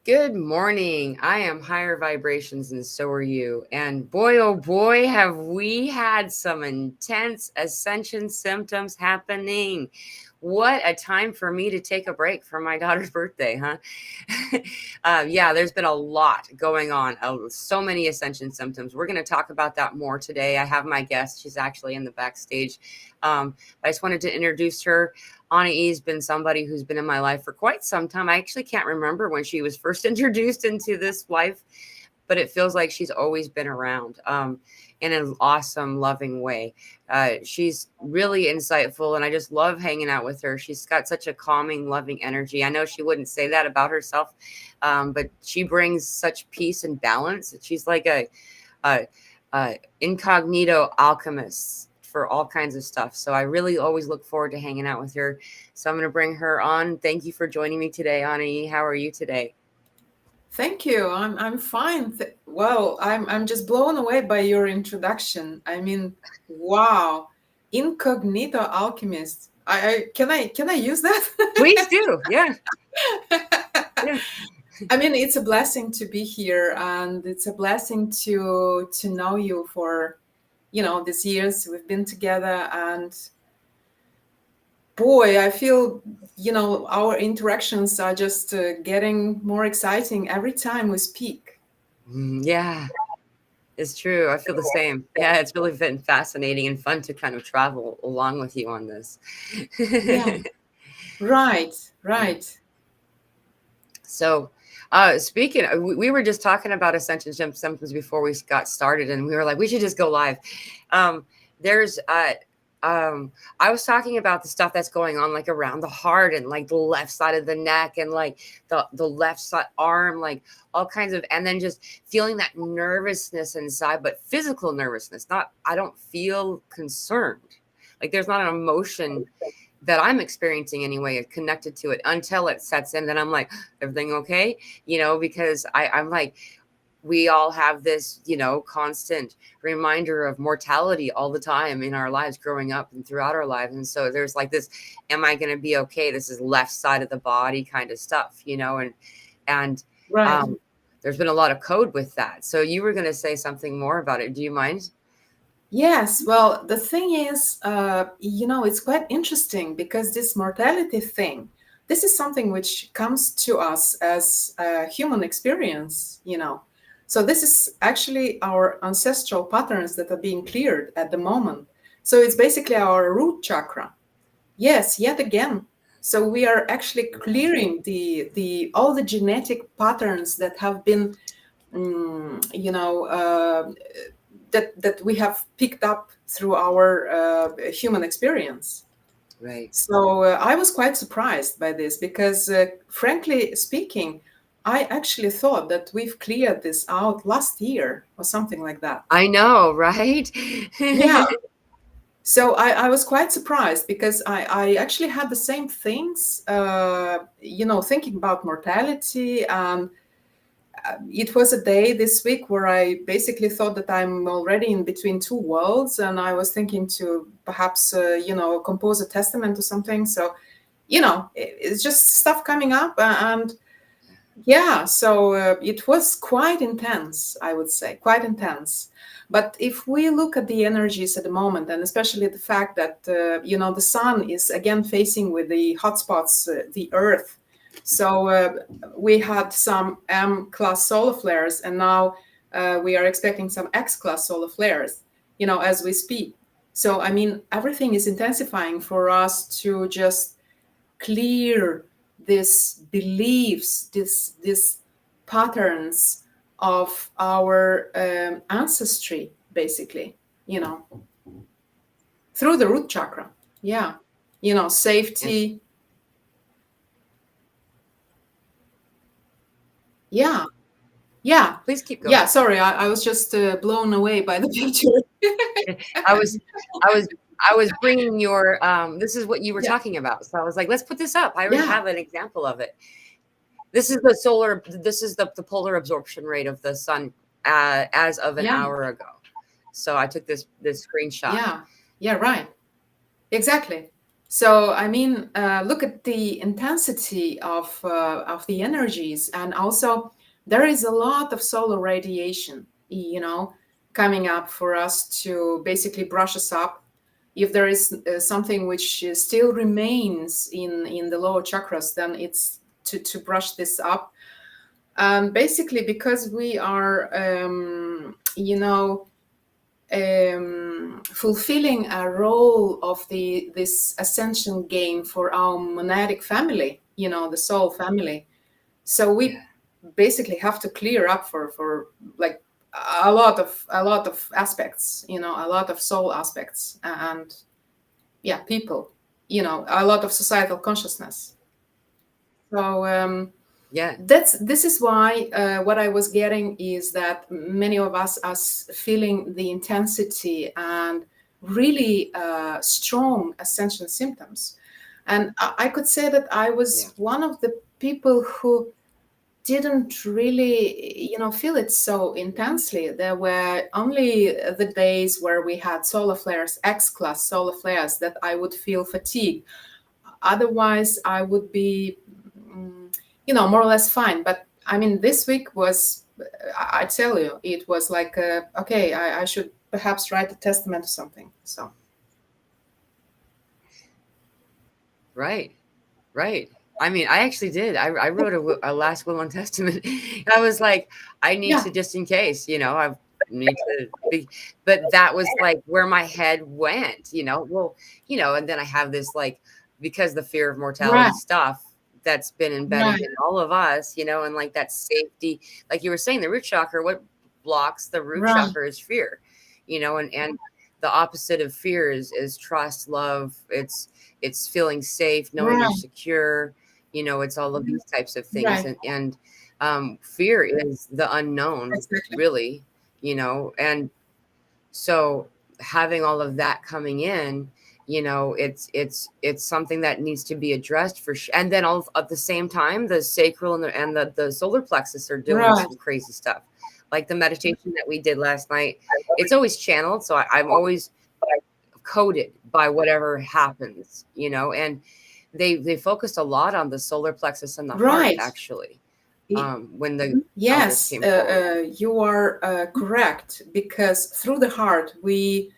Good morning. I am higher vibrations and so are you. And boy, oh boy, have we had some intense ascension symptoms happening. What a time for me to take a break from my daughter's birthday, huh? Yeah, there's been a lot going on. So many ascension symptoms. We're going to talk about that more today. I have my guest. She's actually in the backstage. I just wanted to introduce her. Ana'i's been somebody who's been in my life for quite some time. I actually can't remember when she was first introduced into this life, but it feels like she's always been around in an awesome, loving way. She's really insightful, and I just love hanging out with her. She's got such a calming, loving energy. I know she wouldn't say that about herself, but she brings such peace and balance. She's like a incognito alchemist for all kinds of stuff. So I really always look forward to hanging out with her. So I'm going to bring her on. Thank you for joining me today, Ana'i. How are you today? Thank you. I'm fine. Well, I'm just blown away by your introduction. I mean, wow, incognito alchemist. Can I use that? Please do. Yeah. Yeah. I mean, it's a blessing to be here, and it's a blessing to know you for these years we've been together. And boy, I feel our interactions are just getting more exciting every time we speak. Yeah, it's true. I feel the same. Yeah, it's really been fascinating and fun to kind of travel along with you on this. Yeah. Right, right. So, speaking, we were just talking about ascension symptoms before we got started, and we were like, we should just go live. There's, I was talking about the stuff that's going on, like around the heart and like the left side of the neck and like the left side arm, like all kinds of, and then just feeling that nervousness inside, but physical nervousness. Not, I don't feel concerned. Like there's not an emotion that I'm experiencing anyway, connected to it until it sets in. Then I'm like, everything okay? Because I'm like, we all have this, constant reminder of mortality all the time in our lives growing up and throughout our lives. And so there's like this, am I going to be okay? This is left side of the body kind of stuff, and Right. there's been a lot of code with that. So you were going to say something more about it. Do you mind? Yes. Well, the thing is, it's quite interesting because this mortality thing, this is something which comes to us as a human experience. So this is actually our ancestral patterns that are being cleared at the moment. So it's basically our root chakra. Yes, yet again. So we are actually clearing the all the genetic patterns that have been, mm, you know, uh, that we have picked up through our human experience. Right. So I was quite surprised by this because, frankly speaking, I actually thought that we've cleared this out last year or something like that. I know, right? Yeah. So I was quite surprised because I actually had the same things, thinking about mortality. It was a day this week where I basically thought that I'm already in between two worlds, and I was thinking to perhaps, compose a testament or something. So, it's just stuff coming up, and yeah, so it was quite intense, I would say, quite intense. But if we look at the energies at the moment, and especially the fact that, the sun is again facing with the hotspots, the earth. So we had some M-class solar flares, and now we are expecting some X-class solar flares, as we speak. So, I mean, everything is intensifying for us to just clear these beliefs, these patterns of our ancestry, basically, through the root chakra. Yeah. Safety. Yeah. Yeah. Please keep going. Yeah. Sorry. I was just blown away by the picture. I was, I was, I was bringing your. This is what you were Yeah. talking about. So I was like, let's put this up. I already Yeah. have an example of it. This is the solar. This is the polar absorption rate of the sun as of an Yeah. hour ago. So I took this screenshot. Yeah. Yeah. Right. Exactly. So I mean, look at the intensity of the energies, and also there is a lot of solar radiation, coming up for us to basically brush us up. If there is something which still remains in the lower chakras, then it's to brush this up. Basically, because we are, fulfilling a role of this ascension game for our monadic family, the soul family. So we basically have to clear up for like a lot of aspects, a lot of soul aspects, and yeah, people, a lot of societal consciousness. So Yeah. this is why what I was getting is that many of us are feeling the intensity and really strong ascension symptoms. And I could say that I was one of the people who didn't really, feel it so intensely. There were only the days where we had solar flares, X-class solar flares, that I would feel fatigue. Otherwise, I would be, more or less fine. But I mean, this week was, I tell you, it was like, okay, I should perhaps write a testament or something. So. Right. Right. I mean, I actually did. I wrote a last will and testament. I was like, I need Yeah. to, just in case, I need to be, but that was like where my head went, well, and then I have this like, because the fear of mortality Right. stuff that's been embedded Right. in all of us, and like that safety, like you were saying, the root chakra, what blocks the root Right. chakra is fear, and the opposite of fear is trust, love. It's feeling safe, knowing you're Right. secure, it's all of these types of things. Right. And fear is the unknown, Exactly. really, and so having all of that coming in, it's something that needs to be addressed for sure. And then all at the same time, the sacral and the solar plexus are doing Right. some crazy stuff, like the meditation that we did last night. It's always channeled, so I'm always coded by whatever happens, and they focused a lot on the solar plexus and the heart, Right. actually, when the elders Yes, came forward. you are correct, because through the heart we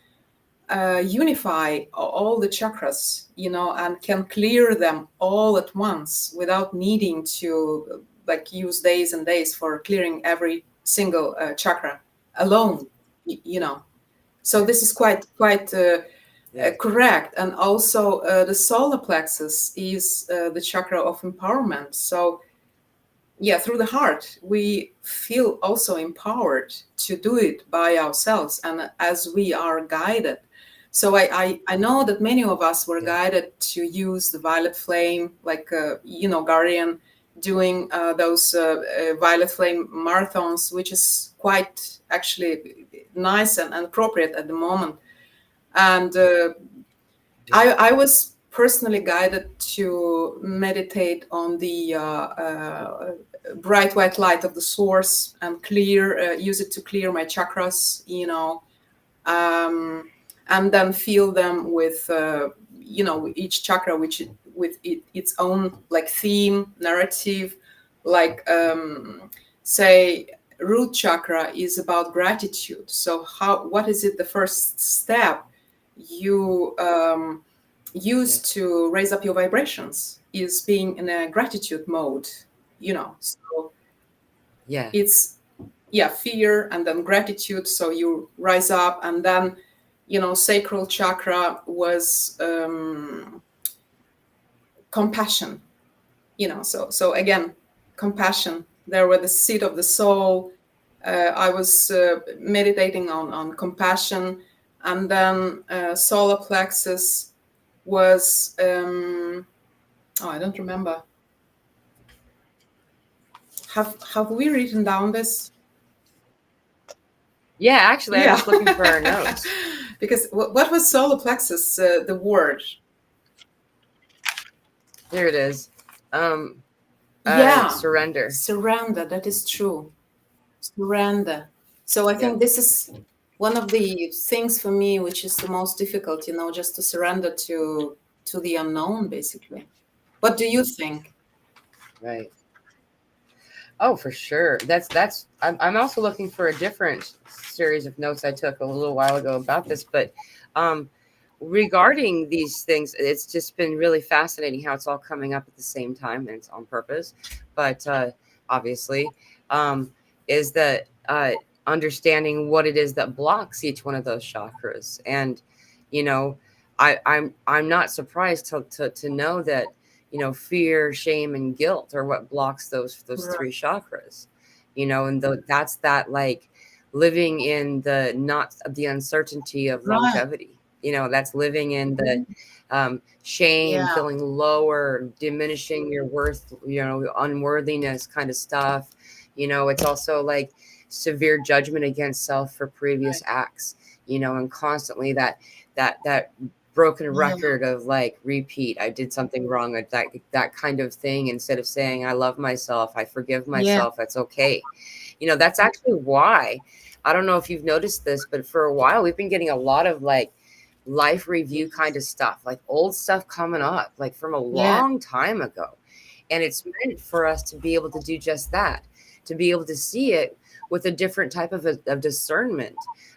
unify all the chakras, and can clear them all at once without needing to like use days and days for clearing every single chakra alone, So this is quite Yeah. correct. And also the solar plexus is the chakra of empowerment. So yeah, through the heart we feel also empowered to do it by ourselves, and as we are guided. So I know that many of us were guided to use the violet flame, like Guardian doing those violet flame marathons, which is quite actually nice and appropriate at the moment. And I was personally guided to meditate on the bright white light of the source and use it to clear my chakras, and then fill them with, each chakra, with its own like theme, narrative, like say root chakra is about gratitude. So what is it, the first step you use to raise up your vibrations is being in a gratitude mode, so Yeah. it's fear and then gratitude, so you rise up. And then sacral chakra was compassion, so again, compassion, there were the seat of the soul. I was meditating on compassion. And then solar plexus was I don't remember. Have we written down this? Yeah, actually, I was looking for our notes. Because what was solar plexus, the word? Here it is. Surrender. Surrender, that is true. Surrender. So I think this is one of the things for me which is the most difficult, just to surrender to to the unknown, basically. What do you think? Right. Oh, for sure. I'm also looking for a different series of notes I took a little while ago about this, but um, regarding these things, it's just been really fascinating how it's all coming up at the same time, and it's on purpose. But obviously, um, is that understanding what it is that blocks each one of those chakras, and you know, I'm not surprised to know that fear, shame, and guilt are what blocks those Right. three chakras. And that's that, like, living in the not the uncertainty of Right. longevity. That's living in the shame, Yeah. feeling lower, diminishing your worth, unworthiness kind of stuff. It's also like severe judgment against self for previous Right. acts, and constantly that broken Yeah. record of, like, repeat. I did something wrong, that kind of thing. Instead of saying I love myself, I forgive Yeah. myself, that's okay. That's actually why, I don't know if you've noticed this, but for a while we've been getting a lot of, like, life review kind of stuff, like old stuff coming up, like from a Yeah. long time ago. And it's meant for us to be able to do just that, to be able to see it with a different type of discernment,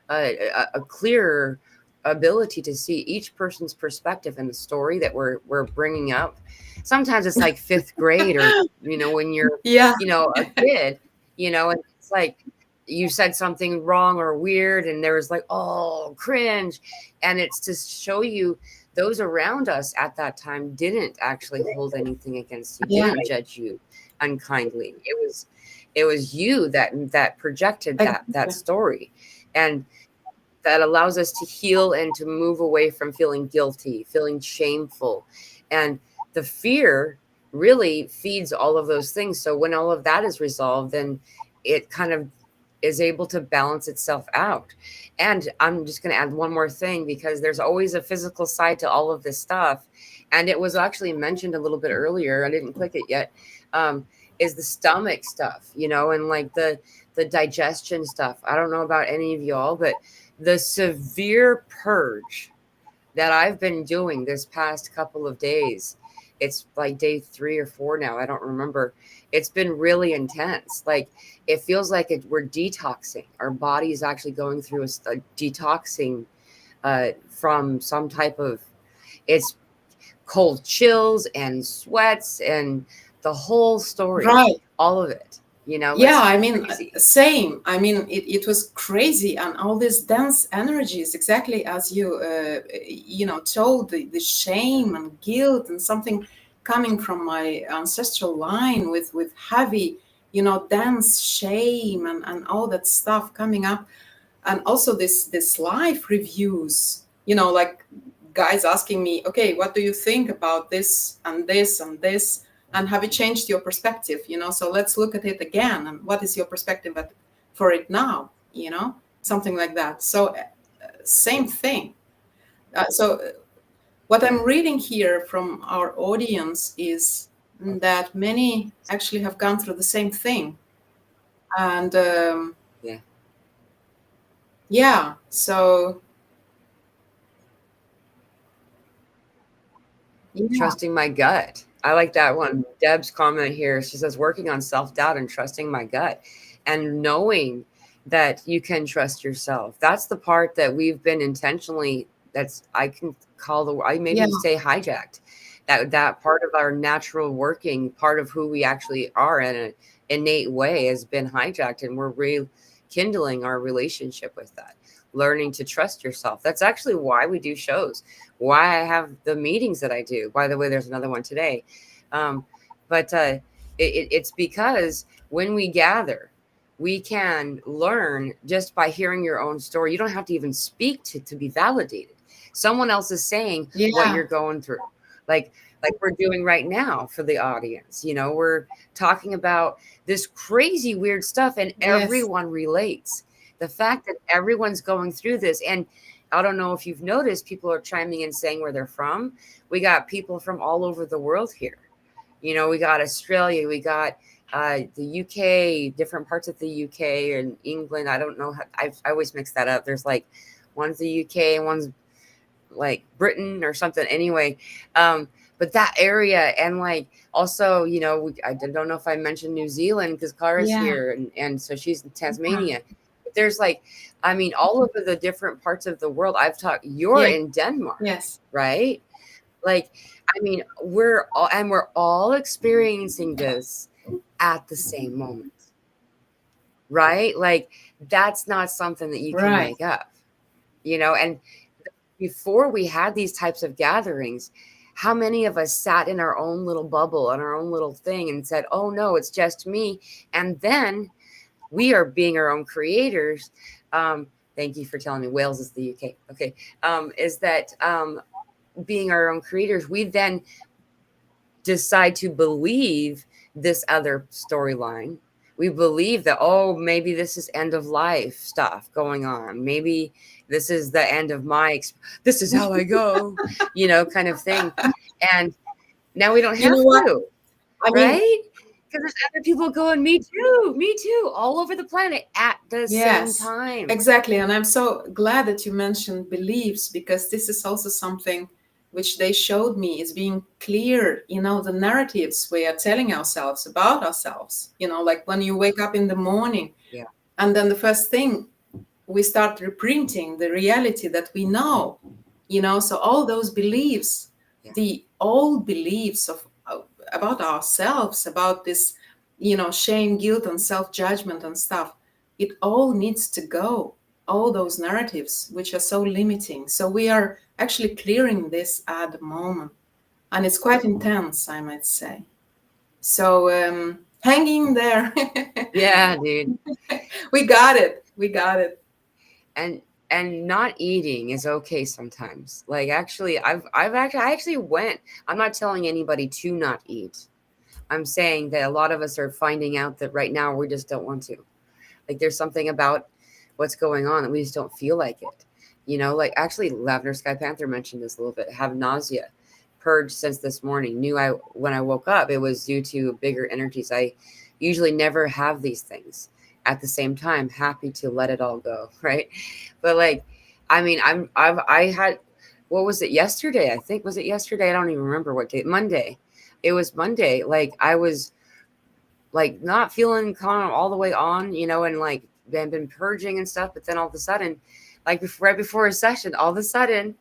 a clearer ability to see each person's perspective in the story that we're bringing up. Sometimes it's like fifth grade, or when you're Yeah. a kid, and it's like you said something wrong or weird, and there was like, oh, cringe. And it's to show you those around us at that time didn't actually hold anything against you, Yeah. didn't judge you unkindly. It was you that projected that Exactly. story. And that allows us to heal and to move away from feeling guilty, feeling shameful. And the fear really feeds all of those things. So when all of that is resolved, then it kind of is able to balance itself out. And I'm just going to add one more thing, because there's always a physical side to all of this stuff. And it was actually mentioned a little bit earlier. I didn't click it yet. Is the stomach stuff, and like the digestion stuff. I don't know about any of y'all, but the severe purge that I've been doing this past couple of days, it's like day 3 or 4 now, I don't remember. It's been really intense. Like, it feels like we're detoxing. Our body is actually going through a detoxing from some type of, it's cold chills and sweats and the whole story, Right. all of it. Yeah, It's I mean, crazy. same. I mean, it was crazy, and all these dense energies, exactly as you told, the shame and guilt, and something coming from my ancestral line with heavy, dense shame and all that stuff coming up, and also this life reviews, like guys asking me, okay, what do you think about this and this and this, and have you changed your perspective, so let's look at it again, and what is your perspective for it now, something like that. So same thing. So what I'm reading here from our audience is that many actually have gone through the same thing, and Yeah. yeah, so yeah. Trusting my gut. I like that one. Deb's comment here, she says, working on self-doubt and trusting my gut, and knowing that you can trust yourself. That's the part that we've been intentionally, that's, I can call I Yeah. maybe say hijacked. That part of our natural working, part of who we actually are in an innate way, has been hijacked, and we're rekindling our relationship with that. Learning to trust yourself. That's actually why we do shows, why I have the meetings that I do. By the way, there's another one today. But it's because when we gather, we can learn just by hearing your own story. You don't have to even speak to be validated. Someone else is saying what Yeah. you're going through. Like we're doing right now for the audience. We're talking about this crazy weird stuff, and Yes. everyone relates. The fact that everyone's going through this, and I don't know if you've noticed, people are chiming in saying where they're from. We got people from all over the world here. We got Australia, we got the UK, different parts of the UK and England. I don't know how, I always mix that up. There's like one's the UK and one's like Britain or something. Anyway, but that area, and like also, I don't know if I mentioned New Zealand because Clara's Yeah. here, and so she's in Tasmania. But there's like, I mean, all over the different parts of the world. I've talked. You're Yeah. in Denmark, Yes. right? Like, I mean, we're all experiencing this at the same moment, right? Like, that's not something that you can Right. make up, and before we had these types of gatherings, how many of us sat in our own little bubble on our own little thing and said, oh no, it's just me. And then we are being our own creators. Thank you for telling me Wales is the UK. Okay. Is that being our own creators, we then decide to believe this other storyline. We believe that, oh, maybe this is end of life stuff going on. Maybe this is the end of this is how I go, kind of thing. And now we don't You have know what? to, I mean, right? Because there's other people going, me too, all over the planet at the same yes, time. exactly. And I'm so glad that you mentioned beliefs, because this is also something which they showed me is being clear, the narratives we are telling ourselves about ourselves, like when you wake up in the morning, Yeah. and then the first thing we start reprinting the reality that we know, so all those beliefs, Yeah. the old beliefs about ourselves, about this, shame, guilt, and self-judgment and stuff, it all needs to go, all those narratives which are so limiting. So we are actually clearing this at the moment, and it's quite intense, I might say. So hanging there. Yeah, dude. We got it, we got it. And not eating is okay sometimes. Like, actually, I actually went. I'm not telling anybody to not eat. I'm saying that a lot of us are finding out that right now we just don't want to. Like, there's something about what's going on that we just don't feel like it. Like, actually, Lavender Sky Panther mentioned this a little bit. Have nausea, purged since this morning. Knew I when I woke up it was due to bigger energies. I usually never have these things at the same time. Happy to let it all go, right? But like, I mean, I had, what was it, yesterday? I think, was it yesterday? I don't even remember what day. Monday. It was Monday. Like, I was like not feeling kind of all the way on, and like been purging and stuff. But then all of a sudden, like right before a session, all of a sudden,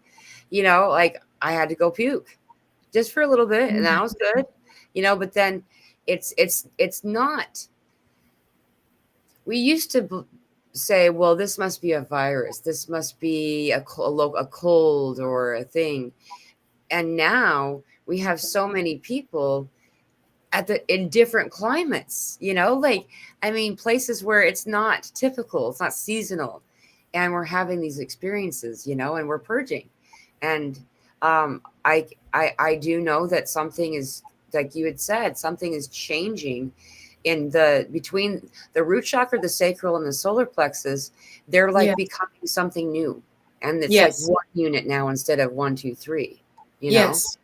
like I had to go puke just for a little bit, and that was good, But then it's not. We used to say, well, this must be a virus. This must be a cold or a thing. And now we have so many people in different climates, like, I mean, places where it's not typical, it's not seasonal, and we're having these experiences, and we're purging. And I do know that something is, like you had said, something is changing in the between the root chakra, the sacral, and the solar plexus. They're like Yeah. becoming something new, and it's like Yes. one unit now instead of 1, 2, 3. Yes.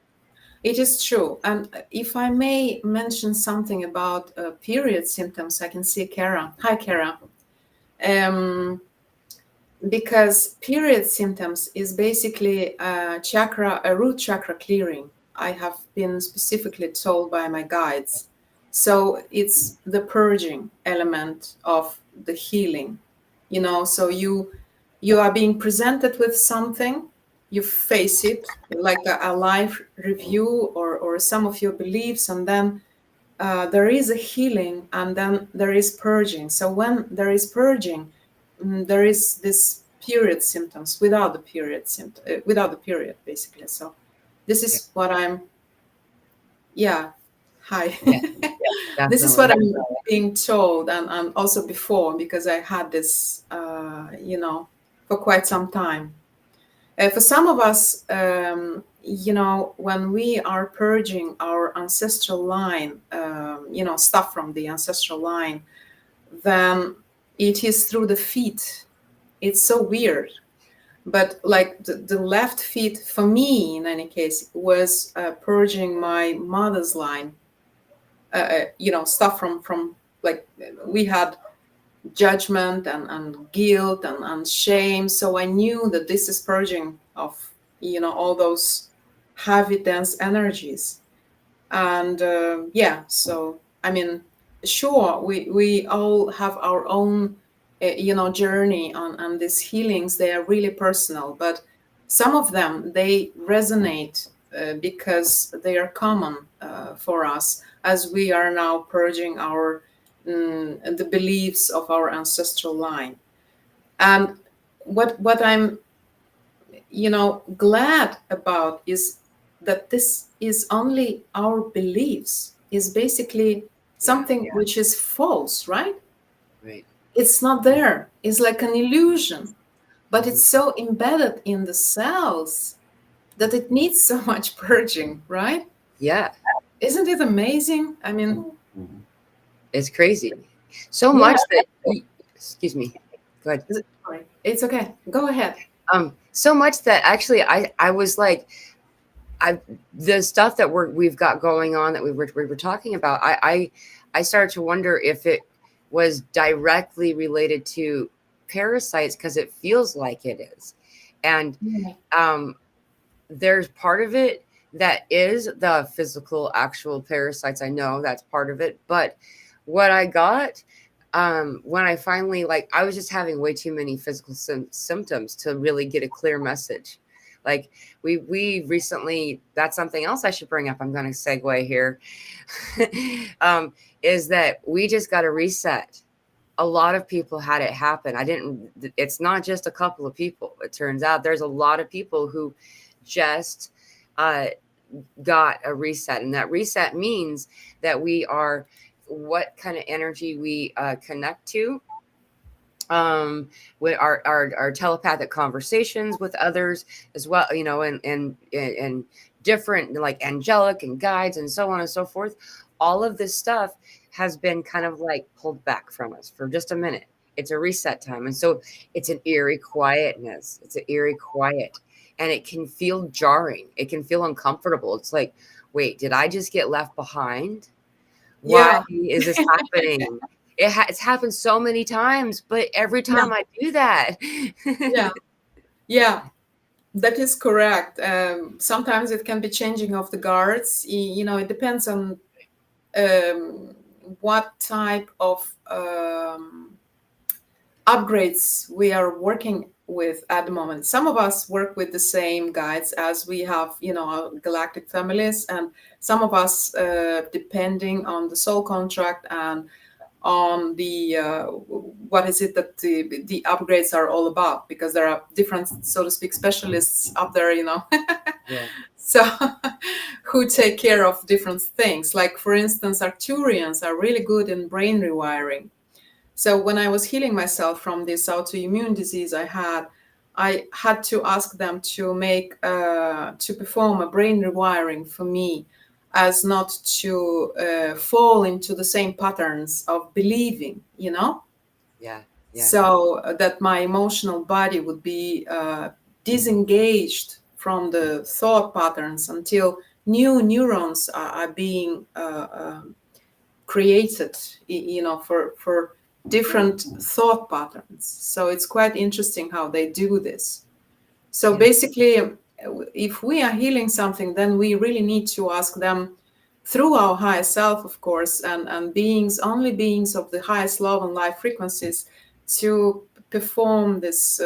It is true. And if I may mention something about period symptoms, I can see Kara. Hi, Kara. Um, because period symptoms is basically a root chakra clearing. I have been specifically told by my guides. So it's the purging element of the healing. So you are being presented with something, you face it like a life review or some of your beliefs, and then there is a healing, and then there is purging. So when there is purging, there is this period symptoms without the without the period, basically. So this Yeah. is what I'm, yeah, hi. Yeah. This is what Definitely. I'm being told, and also before, because I had this, for quite some time. For some of us, when we are purging our ancestral line, stuff from the ancestral line, then it is through the feet. It's so weird. But like the left feet, for me, in any case, was purging my mother's line. Stuff from like we had judgment and guilt and shame. So I knew that this is purging of all those heavy, dense energies. And yeah, so I mean, sure, we all have our own journey on these healings. They are really personal, but some of them, they resonate because they are common for us, as we are now purging our the beliefs of our ancestral line. And what I'm glad about is that this is only our beliefs, is basically Yeah. something which is false, right? Right. It's not there. It's like an illusion, but Mhm. it's so embedded in the cells that it needs so much purging, right? Yeah. Isn't it amazing? I mean, It's crazy. So yeah, much that excuse me. Go ahead. sorry. It's okay. Go ahead. So much that actually I was like I the stuff that we've got going on that we were talking about, I started to wonder if it was directly related to parasites, because it feels like it is. And Yeah. um there's part of it that is the physical actual parasites. I know that's part of it, but what I got when I finally, like, I was just having way too many physical symptoms to really get a clear message. Like, we recently, that's something else I should bring up. I'm going to segue here. um, is that we just got a reset. A lot of people had it happen. I didn't, it's not just a couple of people. It turns out there's a lot of people who just uh, got a reset. And that reset means that we are, what kind of energy we connect to, with our telepathic conversations with others as well, and different, like, angelic and guides and so on and so forth. All of this stuff has been kind of like pulled back from us for just a minute. It's a reset time. And so it's an eerie quietness. It's an eerie quiet. And it can feel jarring. It can feel uncomfortable. It's like, wait, did I just get left behind? Why Yeah. is this happening? It's happened so many times, but every Yeah. time I do that, Yeah. Yeah. That is correct. Sometimes it can be changing of the guards. It depends on um, what type of upgrades we are working with at the moment. Some of us work with the same guides as we have, our galactic families, and some of us, depending on the soul contract and on the what is it that the upgrades are all about, because there are different, so to speak, specialists up there, yeah, so who take care of different things. Like, for instance, Arcturians are really good in brain rewiring. So when I was healing myself from this autoimmune disease I had to ask them to to perform a brain rewiring for me, as not to fall into the same patterns of believing, yeah, yeah, so that my emotional body would be disengaged from the thought patterns until new neurons are being created, for different thought patterns. So it's quite interesting how they do this. So yeah, basically, if we are healing something, then we really need to ask them through our higher self, of course, and beings, only beings of the highest love and life frequencies, to perform this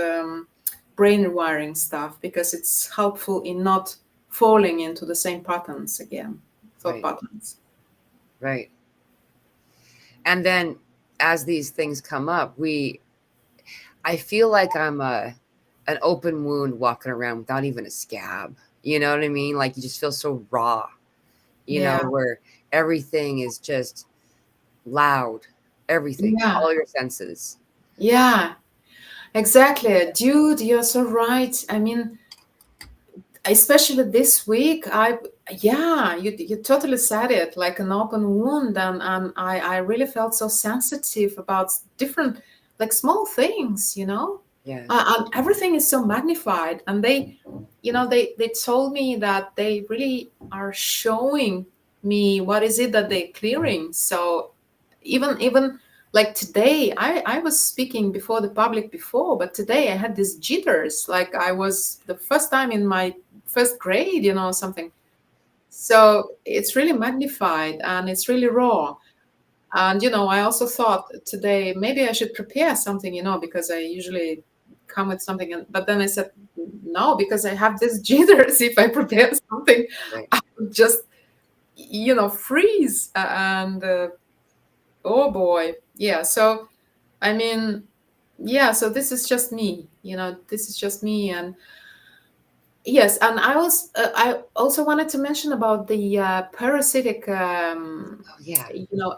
brain rewiring stuff, because it's helpful in not falling into the same patterns again, thought right, patterns. right. And then as these things come up, I feel like I'm an open wound walking around without even a scab. You know what I mean? Like, you just feel so raw, Yeah, where everything is just loud, everything, yeah, all your senses. yeah. Exactly. Dude, you're so right. I mean, especially this week, yeah, you totally said it, like an open wound, and I really felt so sensitive about different, like, small things, Yeah, and everything is so magnified, and they told me that they really are showing me what is it that they're clearing. So even like today, I was speaking before the public before, but today I had these jitters, like I was the first time in my first grade, something. So it's really magnified and it's really raw. And I also thought today maybe I should prepare something, because I usually come with something. But then I said no, because I have this jitters. If I prepare something, Right. I would just freeze. And oh boy, yeah. So I mean, yeah. So this is just me. This is just me. And yes, and I also wanted to mention about the parasitic Oh yeah.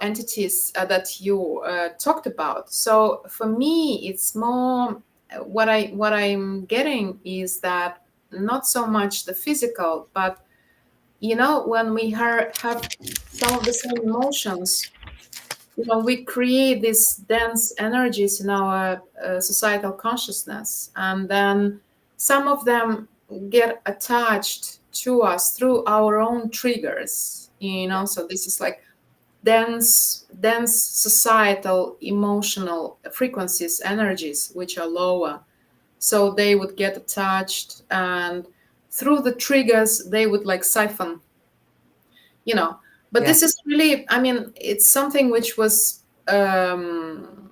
entities that you talked about. So for me, it's more what I'm getting is that not so much the physical, but when we have some of the same emotions, we create these dense energies in our societal consciousness, and then some of them get attached to us through our own triggers. Yeah. So this is like dense societal emotional frequencies, energies which are lower. So they would get attached, and through the triggers they would like siphon you know but Yeah. this is really, I mean, it's something which was um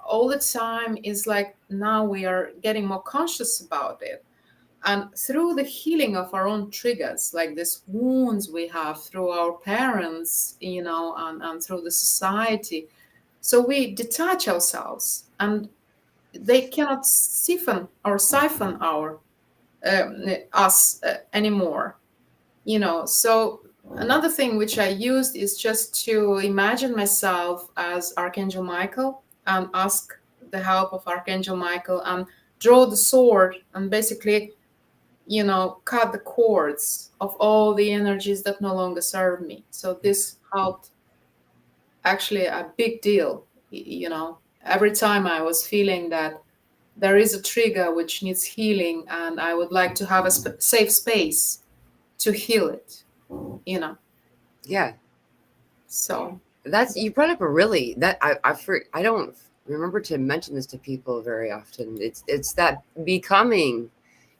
all the time, is like now we are getting more conscious about it, and through the healing of our own triggers, like these wounds we have through our parents, and through the society. So we detach ourselves, and they cannot siphon our us anymore. So another thing which I used is just to imagine myself as Archangel Michael and ask the help of Archangel Michael and draw the sword and basically, cut the cords of all the energies that no longer serve me. So this helped, actually a big deal. Every time I was feeling that there is a trigger which needs healing, and I would like to have a safe space to heal it, you know. Yeah. So That's you brought up a really that I don't remember to mention this to people very often. It's that becoming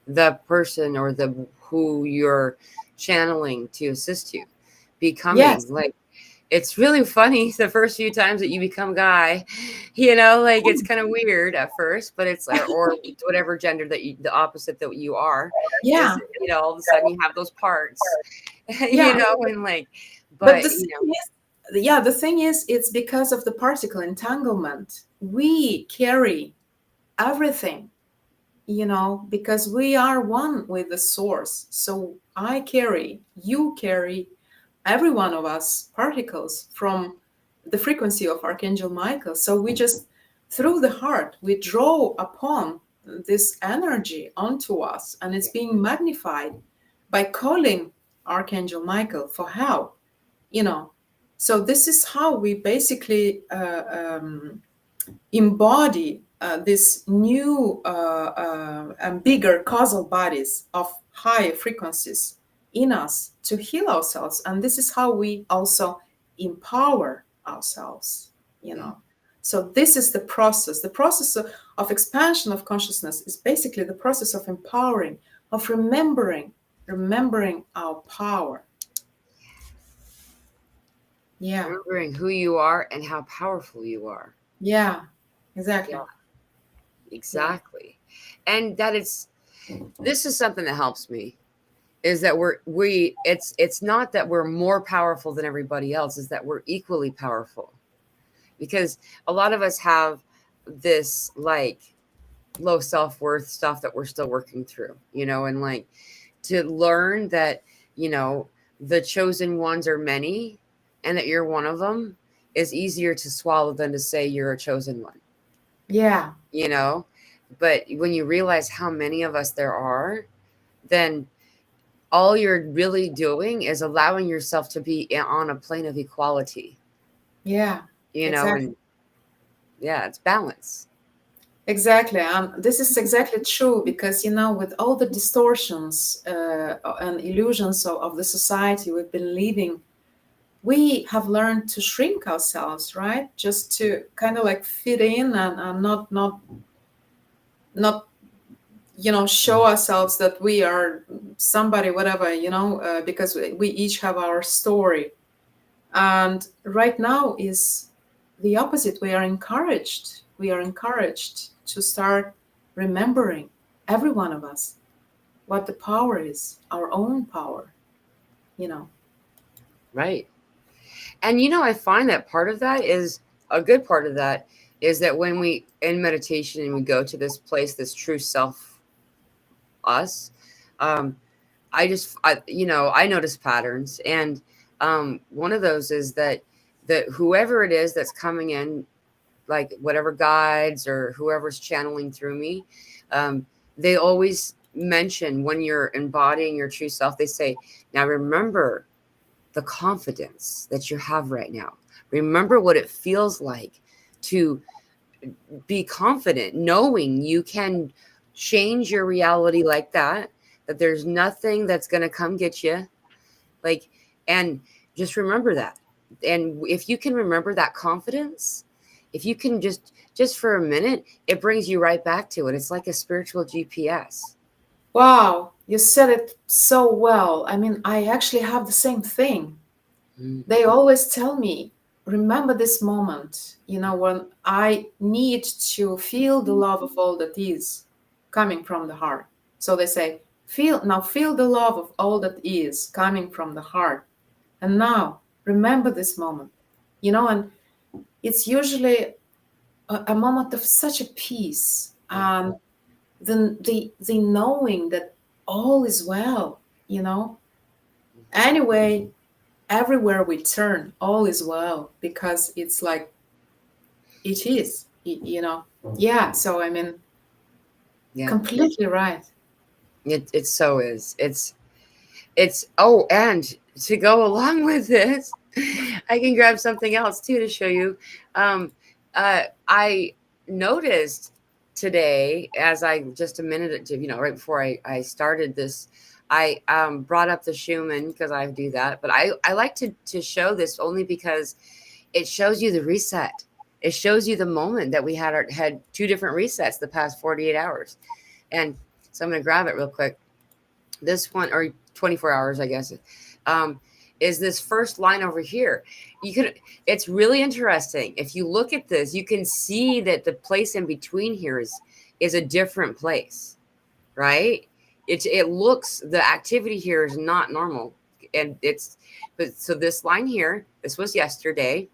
the person or the who you're channeling to assist you. Becoming yes, like it's really funny the first few times that you become guy, like it's kind of weird at first, but it's or whatever gender that the opposite that you are yeah, is, all of a sudden you have those parts, yeah. and like, But but the thing is, it's because of the particle entanglement. We carry everything, because we are one with the source. So I carry, you carry, every one of us particles from the frequency of Archangel Michael. So we just, through the heart, we draw upon this energy onto us, and it's being magnified by calling Archangel Michael for help, you know. So this is how we basically embody this new and bigger causal bodies of high frequencies in us to heal ourselves, and this is how we also empower ourselves, you yeah, know. So this is the process of expansion of consciousness is basically the process of empowering, of remembering our power. Yeah, remembering who you are and how powerful you are. yeah, exactly. Yeah, Yeah, exactly. And that it's this is something that helps me is that it's not that we're more powerful than everybody else, is that we're equally powerful. Because a lot of us have this like low self-worth stuff that we're still working through, and like to learn that, you know, the chosen ones are many and that you're one of them is easier to swallow than to say you're a chosen one, yeah, you know? But when you realize how many of us there are, then all you're really doing is allowing yourself to be on a plane of equality, yeah, and exactly. yeah, it's balance. Exactly. This is exactly true because, with all the distortions and illusions of the society we've been living, we have learned to shrink ourselves, right? Just to kind of like fit in and not show ourselves that we are somebody, whatever, because we each have our story. And right now is the opposite. We are encouraged to start remembering, every one of us, what the power is, our own power, you know. Right. And I find that part of that is a good part of that is that when we in meditation and we go to this place, this true self, us, um, I notice patterns, and one of those is that whoever it is that's coming in, like whatever guides or whoever's channeling through me, um, they always mention when you're embodying your true self, they say, now remember the confidence that you have right now. Remember what it feels like to be confident, knowing you can change your reality like that there's nothing that's going to come get you. Like, and just remember that. And if you can remember that confidence, if you can just for a minute, it brings you right back to it. It's like a spiritual GPS. Wow, you said it so well. I mean, I actually have the same thing. Mm. They always tell me, remember this moment, when I need to feel the love of all that is coming from the heart. So they say, feel the love of all that is coming from the heart. And now remember this moment, and it's usually a moment of such a peace, and the knowing that all is well, Anyway, everywhere we turn, all is well, because it's like it is, Yeah, so I mean, Yeah, completely right. it so is. It's oh, and to go along with this, I can grab something else too to show you. Um, I noticed today, as I just a minute to right before I started this, I brought up the Shuman because I do that, but I like to show this only because it shows you the reset. It shows you the moment that we had two different resets the past 48 hours, and so I'm gonna grab it real quick. This one, or 24 hours, I guess, um, is this first line over here. You could, it's really interesting. If you look at this, you can see that the place in between here is a different place, right? It looks, the activity here is not normal, and but so this line here, this was yesterday,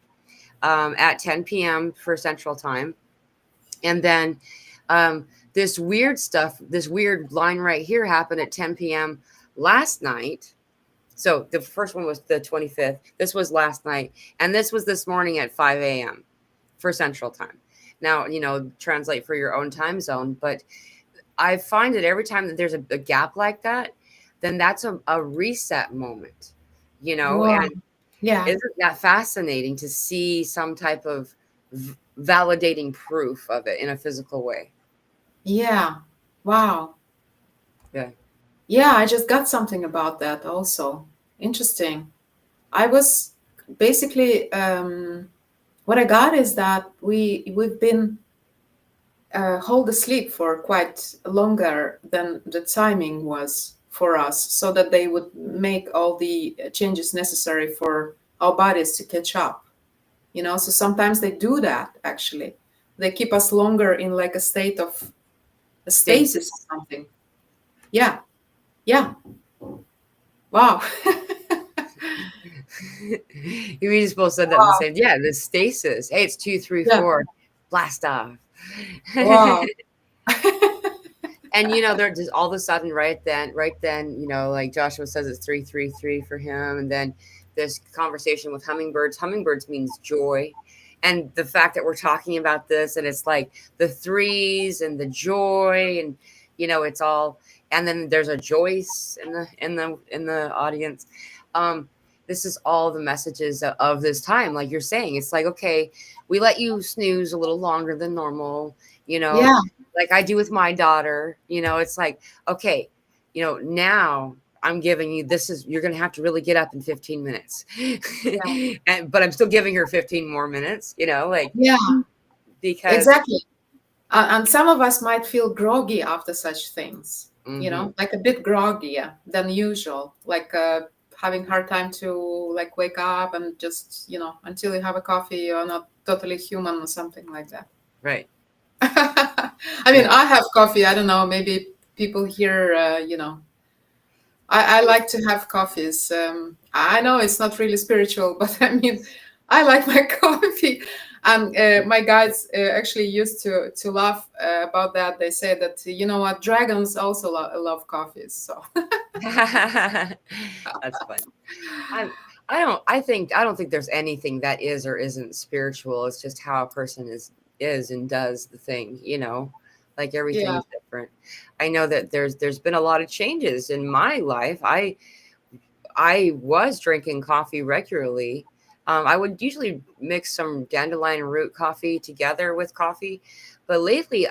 at 10 p.m. for Central Time, and then um, this weird line right here happened at 10 p.m. last night. So the first one was the 25th. This was last night. And this was this morning at 5 a.m. for Central Time. Now, translate for your own time zone. But I find that every time that there's a gap like that, then that's a reset moment, Wow. and Yeah. isn't that fascinating to see some type of validating proof of it in a physical way? Yeah. Wow. Yeah. Yeah, I just got something about that also. Interesting. I was basically, what I got is that we've been hold asleep for quite longer than the timing was for us, so that they would make all the changes necessary for our bodies to catch up. So sometimes they do that, actually. They keep us longer in like a state of a stasis Stasis. or something. Yeah. Yeah. Wow. You just both said that in the same. Yeah, the stasis. Hey, it's 2, 3, Yeah. 4. Blast off. Wow. And they're just all of a sudden right then, like Joshua says, it's 333 for him, and then this conversation with hummingbirds. Hummingbirds means joy, and the fact that we're talking about this, and it's like the threes and the joy, and it's all. And then there's a Joyce in the audience. Um, this is all the messages of this time, like you're saying. It's like, okay, we let you snooze a little longer than normal, Yeah. like I do with my daughter. It's like, okay, now I'm giving you, you're going to have to really get up in 15 minutes. Yeah. But I'm still giving her 15 more minutes, like, Yeah, because, exactly. And some of us might feel groggy after such things, hmm like a bit groggier than usual, like having hard time to like wake up and just, until you have a coffee, you're not totally human or something like that. right. I mean, Yeah. I have coffee. I don't know, maybe people here, I like to have coffees. I know it's not really spiritual, but I mean, I like my coffee. And my guides actually used to laugh about that. They say that, you know what, dragons also love coffees. So That's fun. I I don't think there's anything that is or isn't spiritual. It's just how a person is and does the thing, like yeah, everything's different. I know that there's been a lot of changes in my life. I was drinking coffee regularly. I would usually mix some dandelion root coffee together with coffee, but lately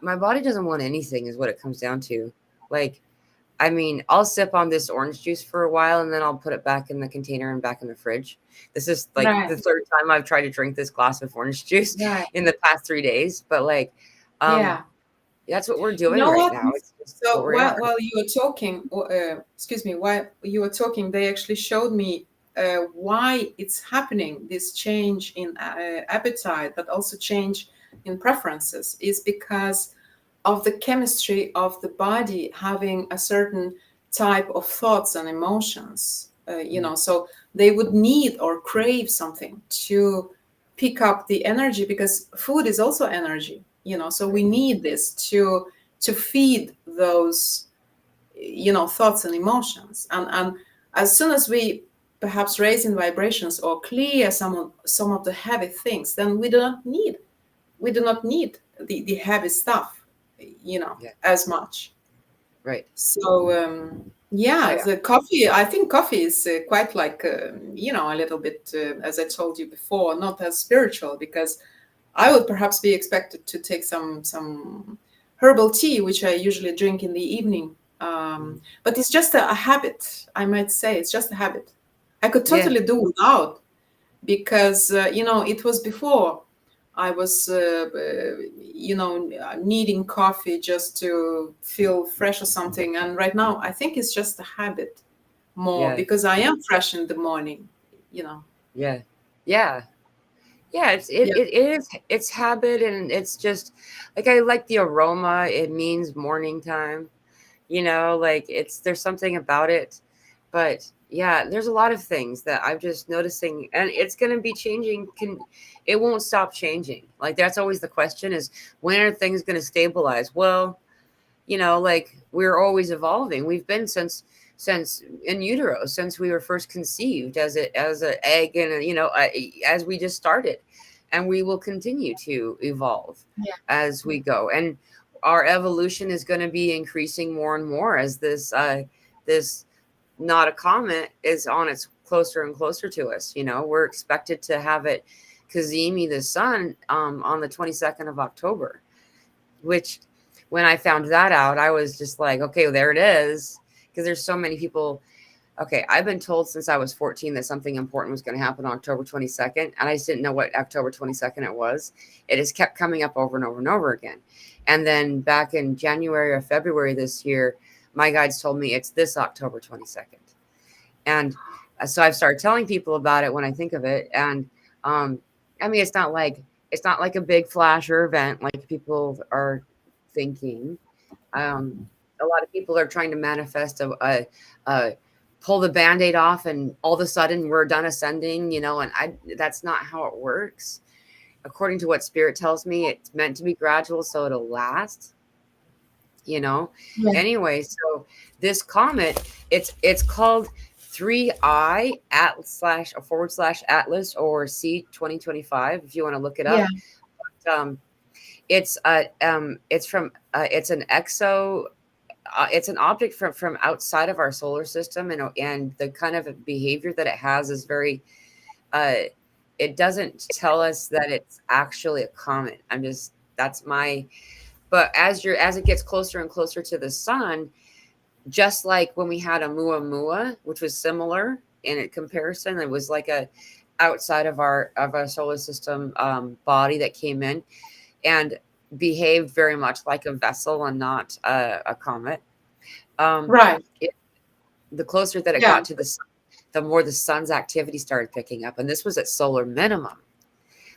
my body doesn't want anything, is what it comes down to. Like, I mean, I'll sip on this orange juice for a while and then I'll put it back in the container and back in the fridge. This is like right, the third time I've tried to drink this glass of orange juice right, in the past 3 days. But like, um, yeah. that's what we're You doing know right what? now. It's just what So we are. while you were talking, excuse me, while you were talking, they actually showed me why it's happening. This change in appetite, but also change in preferences, is because of the chemistry of the body having a certain type of thoughts and emotions. Mm, So they would need or crave something to pick up the energy, because food is also energy. So we right. need this to feed those, thoughts and emotions. And as soon as we perhaps raise in vibrations or clear some of the heavy things, then we do not need the heavy stuff, Yeah. as much. Right. So Oh yeah, yeah. the coffee. I think coffee is quite like a little bit, as I told you before, not as spiritual, because I would perhaps be expected to take some herbal tea, which I usually drink in the evening. Mhm. But it's just a habit. I might say it's just a habit. I could Yeah. totally do without, because it was before I was needing coffee just to feel fresh or something, and right now I think it's just a habit more, Yeah. because I am fresh in the morning you know Yeah. Yeah. Yeah, yeah, it's habit, and it's just like, I like the aroma. It means morning time. Like, there's something about it. But yeah, there's a lot of things that I'm just noticing, and it's going to be changing. It won't stop changing. Like, that's always the question, is when are things going to stabilize? Well, like, we're always evolving. We've been since in utero, since we were first conceived as a egg, and as we just started, and we will continue to evolve yeah, as we go. And our evolution is going to be increasing more and more as this not a comet is on its closer and closer to us. We're expected to have it Kazemi the sun on the 22nd of October, which, when I found that out, I was just like, okay, well, there it is. Because there's so many people. Okay, I've been told since I was 14 that something important was going to happen on October 22nd, and I just didn't know what October 22nd it was. It just kept coming up over and over and over again. And then back in January or February this year, my guides told me it's this October 22nd. And so I've started telling people about it when I think of it. And um, I mean, it's not like a big flash or event like people are thinking. Um, a lot of people are trying to manifest a pull the band-aid off and all of a sudden we're done ascending, and that's not how it works. According to what spirit tells me, it's meant to be gradual, so it'll last, you know. yeah, Anyway, so this comet, it's called 3I at slash / Atlas, or C 2025, if you want to look it yeah, up. um it's an exo, it's an object from outside of our solar system, and the kind of behavior that it has is very uh it doesn't tell us that it's actually a comet. I'm just That's my. But as it gets closer and closer to the sun, just like when we had a Muamua, which was similar in comparison. It was like a outside of our solar system body that came in and behaved very much like a vessel and not a comet. Um, Right. it, the closer that it Yeah. got to the sun, the more the sun's activity started picking up, and this was at solar minimum.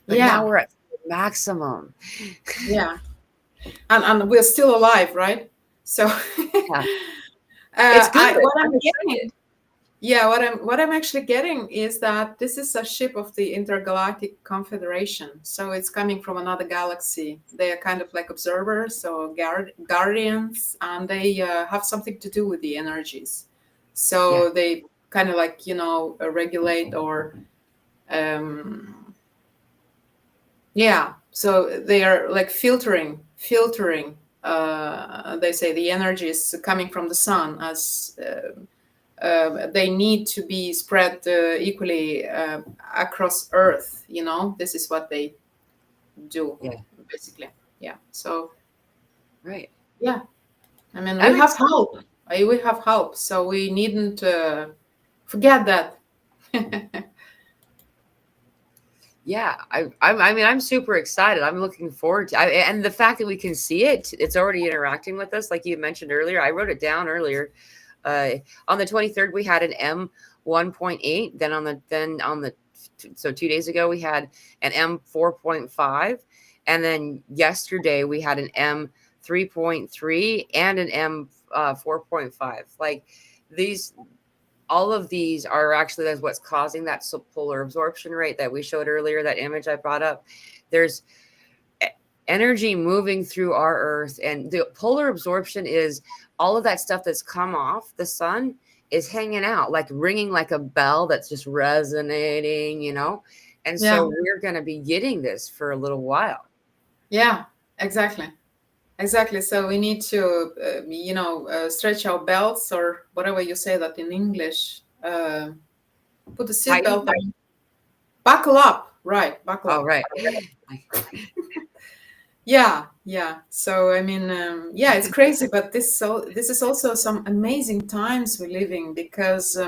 But now Yeah. we're at maximum. Yeah. And we're still alive, right? So Yeah, it's good. what I'm I'm excited. getting, yeah, what I'm actually getting is that this is a ship of the Intergalactic Confederation. So it's coming from another galaxy. They are kind of like observers or guardians, and they have something to do with the energies. Yeah, So they kind of like, regulate or yeah, so they are like filtering. They say the energy is coming from the sun as they need to be spread equally across Earth. This is what they do, yeah, basically. Yeah. So right. yeah, I mean we I'm have excited. help. We have help, so we needn't forget that. Yeah, I mean, I'm super excited. I'm looking forward to, and the fact that we can see it, it's already interacting with us, like you mentioned earlier. I wrote it down earlier. Uh, on the 23rd, we had an M 1.8. Then on the so 2 days ago we had an M 4.5, and then yesterday we had an M 3.3 and an M 4.5. Like these all of these are actually that's what's causing that polar absorption rate that we showed earlier, that image I brought up. There's energy moving through our earth, and the polar absorption is all of that stuff that's come off the sun is hanging out, like ringing like a bell that's just resonating. And Yeah, so we're going to be getting this for a little while. yeah, exactly. Exactly. So we need to, stretch our belts or whatever you say that in English. Put the Titan. seatbelt on. Buckle up. Right. Buckle Oh, up. right. Yeah. Yeah. So I mean, yeah, it's crazy, but this is also some amazing times we're living because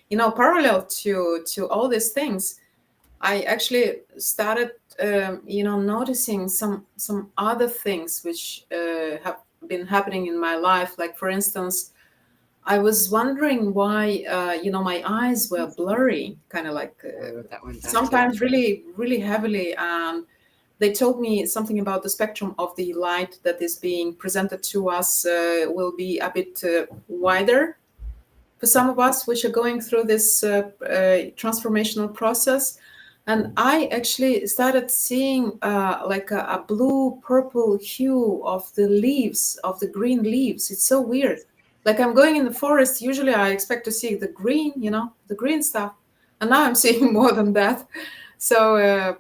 parallel to all these things, I actually started, noticing some other things which have been happening in my life. Like, for instance, I was wondering why, my eyes were blurry, kind of like I wrote that one down too. sometimes really, really heavily. And they told me something about the spectrum of the light that is being presented to us will be a bit wider for some of us which are going through this transformational process. And I actually started seeing like a blue purple hue of the leaves, of the green leaves. It's so weird. Like I'm going in the forest, usually I expect to see the green, the green stuff. And now I'm seeing more than that. So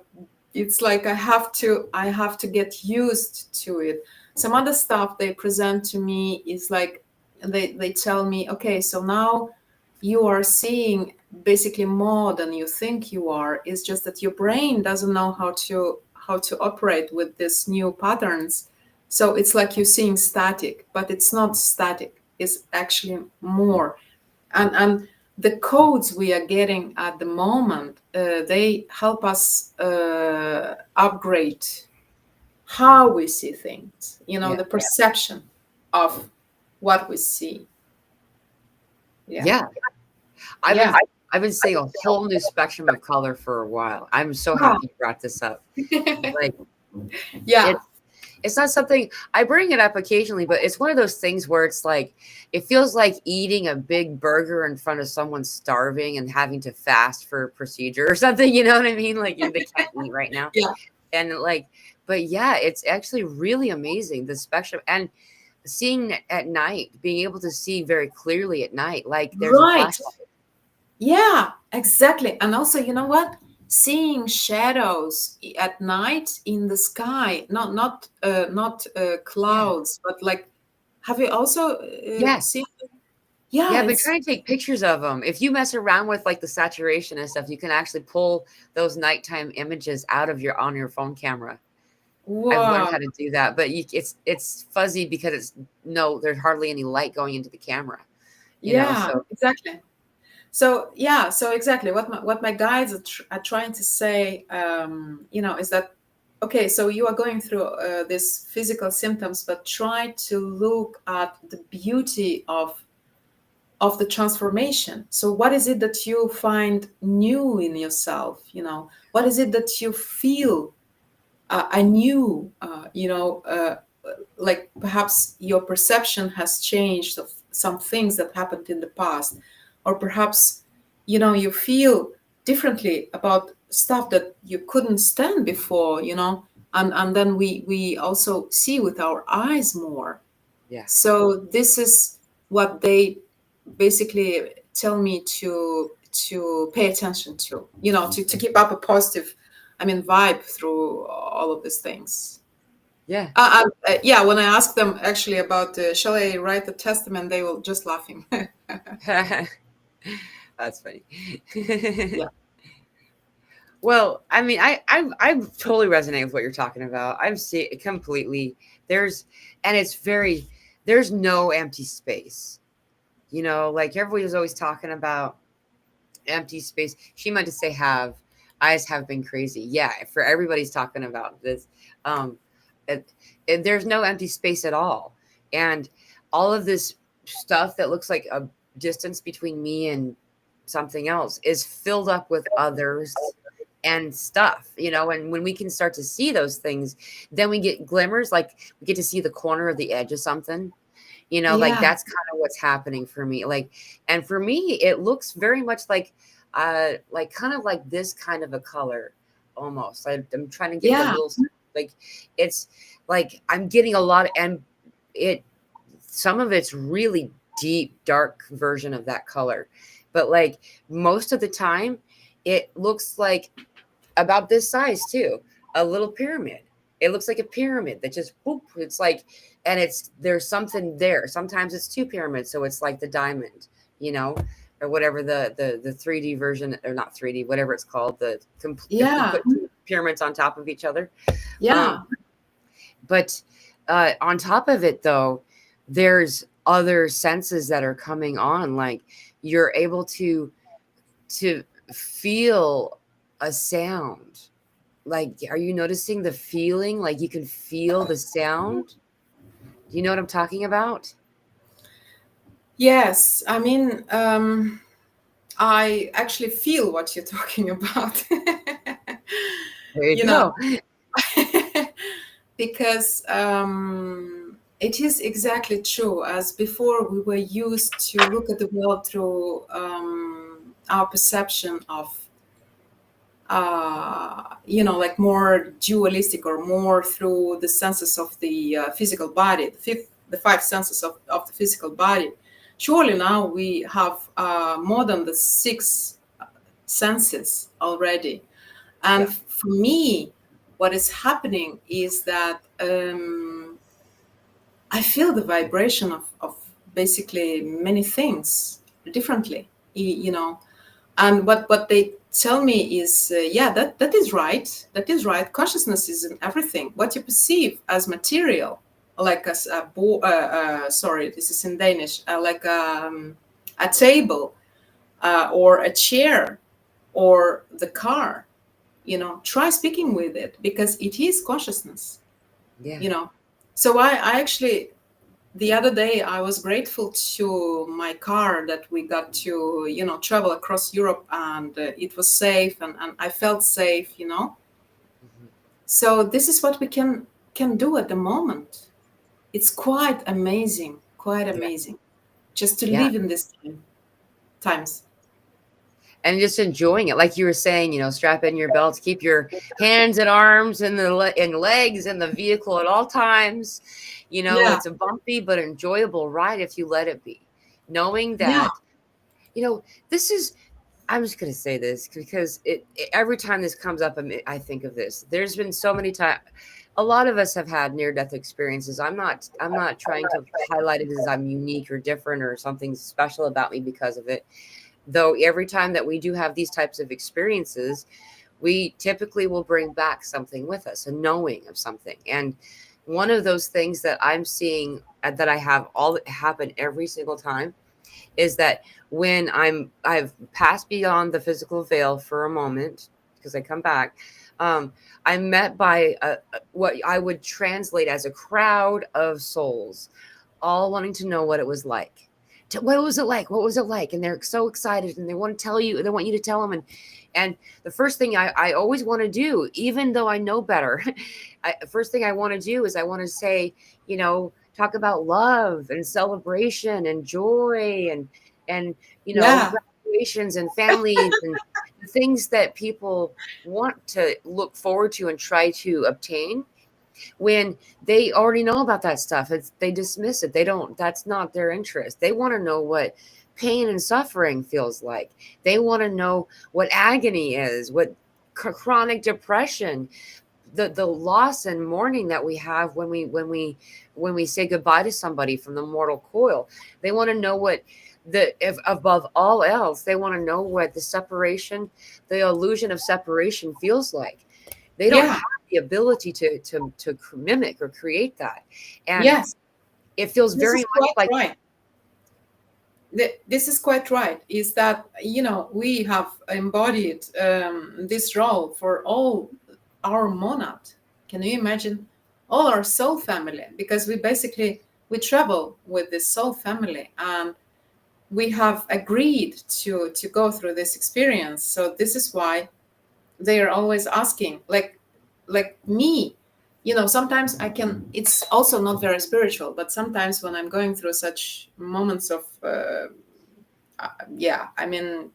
it's like I have to get used to it. Some other stuff they present to me is like they tell me, okay, so now you are seeing basically more than you think you are. It's just that your brain doesn't know how to operate with these new patterns. So it's like you're seeing static, but it's not static. It's actually more. And the codes we are getting at the moment, they help us upgrade how we see things, Yeah. the perception of what we see. Yeah. Yeah. I've been Yeah. I've been seeing a whole new spectrum of color for a while. I'm so Yeah. happy you brought this up. Like Yeah. it's not something I bring it up occasionally, but it's one of those things where it's like it feels like eating a big burger in front of someone starving and having to fast for a procedure or something. You know what I mean? Like they can't eat right now. Yeah. And but yeah, it's actually really amazing, the spectrum, and seeing at night, being able to see very clearly at night, like there's a Right. flashlight. Yeah, exactly. And also, you know what? Seeing shadows at night in the sky, not Yeah. clouds, but like, have you also Yes. seen? Yeah, Yeah, I've been it's trying to take pictures of them. If you mess around with like the saturation and stuff, you can actually pull those nighttime images out of on your phone camera. I've learned wow. how to do that, but it's fuzzy because there's hardly any light going into the camera. Yeah, So exactly. So yeah, so exactly what my guides are trying to say, is that okay? So you are going through these physical symptoms, but try to look at the beauty of the transformation. So what is it that you find new in yourself? What is it that you feel anew? Like perhaps your perception has changed of some things that happened in the past, or perhaps you feel differently about stuff that you couldn't stand before, and then we also see with our eyes more. yeah, So this is what they basically tell me to pay attention to, to keep up a positive, vibe through all of these things. yeah. Yeah, when I ask them actually about shall I write the testament, they will just laughing. That's funny. Yeah, Well, I mean, I totally resonate with what you're talking about. I'm see completely. There's and it's very there's no empty space. Like everybody's always talking about empty space. She meant to say have. I just have been crazy. Yeah, for everybody's talking about this. Um, it, there's no empty space at all, and all of this stuff that looks like a distance between me and something else is filled up with others and stuff. And when we can start to see those things, then we get glimmers, like we get to see the corner of the edge of something. Like yeah, that's kind of what's happening for me. Like, and for me, it looks very much like kind of like this kind of a color almost. I'm trying to get the yeah, little, like, it's like I'm getting a lot, and it, some of it's really deep, dark version of that color. But like most of the time, it looks like about this size too, a little pyramid. It looks like a pyramid that just boop. It's like, and there's something there. Sometimes it's two pyramids, so it's like the diamond, you know, or whatever the 3D version, or not 3D, whatever it's called. If you yeah, put two pyramids on top of each other. yeah, Um, but on top of it, though, there's other senses that are coming on. Like you're able to feel a sound. Like, are you noticing the feeling? Like you can feel the sound. Do you know what I'm talking about? yes. I actually feel what you're talking about. There you you know go. because it is exactly true. As before, we were used to look at the world through our perception of, like more dualistic, or more through the senses of the physical body, the five senses of the physical body. Surely now we have more than the six senses already. Yeah. And for me, what is happening is that I feel the vibration of basically many things differently, And what they tell me is, yeah, that is right. That is right. Consciousness is in everything. What you perceive as material, like as sorry, this is in Danish, like a table, or a chair, or the car, try speaking with it, because it is consciousness, Yeah. you know so I actually, the other day, I was grateful to my car that we got to travel across Europe, and it was safe, and I felt safe. Mhm. So this is what we can do at the moment. It's quite amazing, quite Yeah. amazing, just to Yeah. live in this times. And just enjoying it, like you were saying. Strap in your belts, keep your hands and arms and and legs in the vehicle at all times. Yeah, It's a bumpy but enjoyable ride if you let it be, knowing yeah, that this is, I'm just going to say this because every time this comes up, I think of this. There's been so many times, a lot of us have had near death experiences. I'm not trying to highlight it as I'm unique or different or something special about me because of it. Though every time that we do have these types of experiences, we typically will bring back something with us, a knowing of something. And one of those things that I'm seeing, that I have all happen every single time, is that when I've passed beyond the physical veil for a moment, because I come back, I'm met by what I would translate as a crowd of souls, all wanting to know what it was like. What was it like? What was it like? And they're so excited, and they want to tell you. They want you to tell them. And the first thing I always want to do, even though I know better, first thing I want to do is I want to say, talk about love and celebration and joy and Yeah, graduations and families and the things that people want to look forward to and try to obtain, when they already know about that stuff. They dismiss it. They don't, that's not their interest. They want to know what pain and suffering feels like. They want to know what agony is, what chronic depression, the loss and mourning that we have when we say goodbye to somebody from the mortal coil. They want to know what if above all else, they want to know what the separation, the illusion of separation feels like. They don't yeah, have the ability to mimic or create that. And yes. it feels This very is much quite like, right. This is quite right. Is that we have embodied this role for all our monad. Can you imagine all our soul family? Because we travel with this soul family, and we have agreed to go through this experience. So this is why they are always asking, like me. Sometimes I can. It's also not very spiritual, but sometimes when I'm going through such moments of yeah, I mean,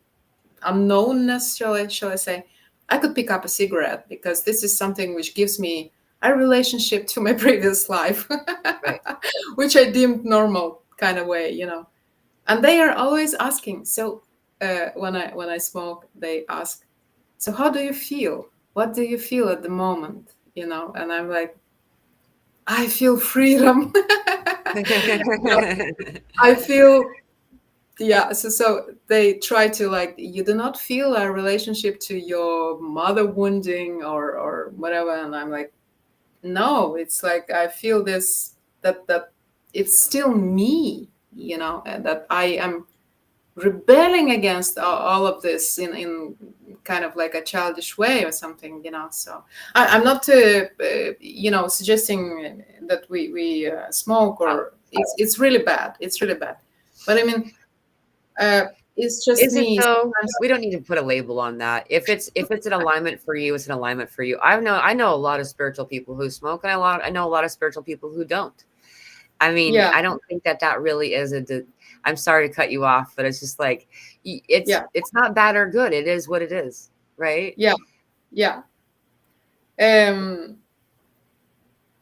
unknownness, shall I say, I could pick up a cigarette, because this is something which gives me a relationship to my previous life, right. which I deemed normal kind of way. And they are always asking. So when I smoke, they ask, so how do you feel? What do you feel at the moment? And I'm like, I feel freedom. I feel, yeah. So they try to, like, you do not feel a relationship to your mother wounding or whatever. And I'm like, no, it's like I feel this, that it's still me, and that I am rebelling against all of this in kind of like a childish way or something. So I'm not suggesting that we smoke, Wow. or it's really bad. It's really bad. But I mean, uh, it's just Is it me though? sometimes. We don't need to put a label on that. If it's an alignment for you, it's an alignment for you. I know a lot of spiritual people who smoke, and I know a lot of spiritual people who don't. I mean, Yeah, I don't think that really is I'm sorry to cut you off, but it's just like, it's yeah, it's not bad or good. It is what it is, right? yeah, yeah. Um,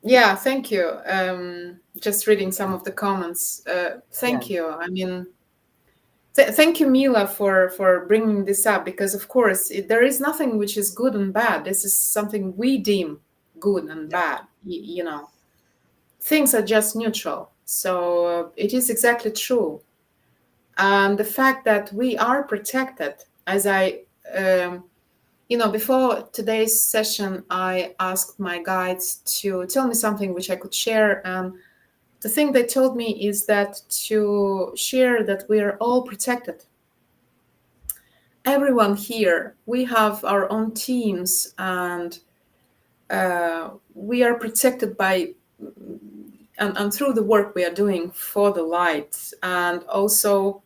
yeah, thank you. Just reading some of the comments. Yeah. Thank you. I mean, thank you, Mila, for bringing this up, because of course there is nothing which is good and bad. This is something we deem good and Yeah. bad. Things are just neutral. So it is exactly true. And the fact that we are protected, as um, before today's session, I asked my guides to tell me something which I could share. And the thing they told me is that to share that we are all protected. Everyone here, we have our own teams, and we are protected by and through the work we are doing for the light. And also,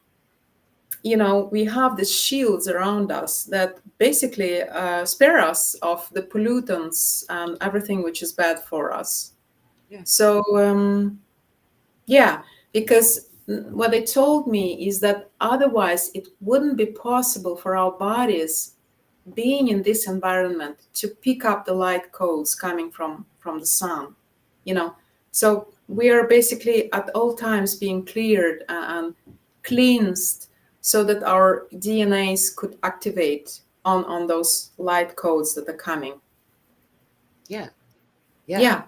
we have the shields around us that basically spare us of the pollutants and everything which is bad for us. Yeah. So yeah, because what they told me is that otherwise it wouldn't be possible for our bodies, being in this environment, to pick up the light codes coming from the sun. So we are basically at all times being cleared and cleansed, so that our DNAs could activate on those light codes that are coming. Yeah. Yeah. Yeah,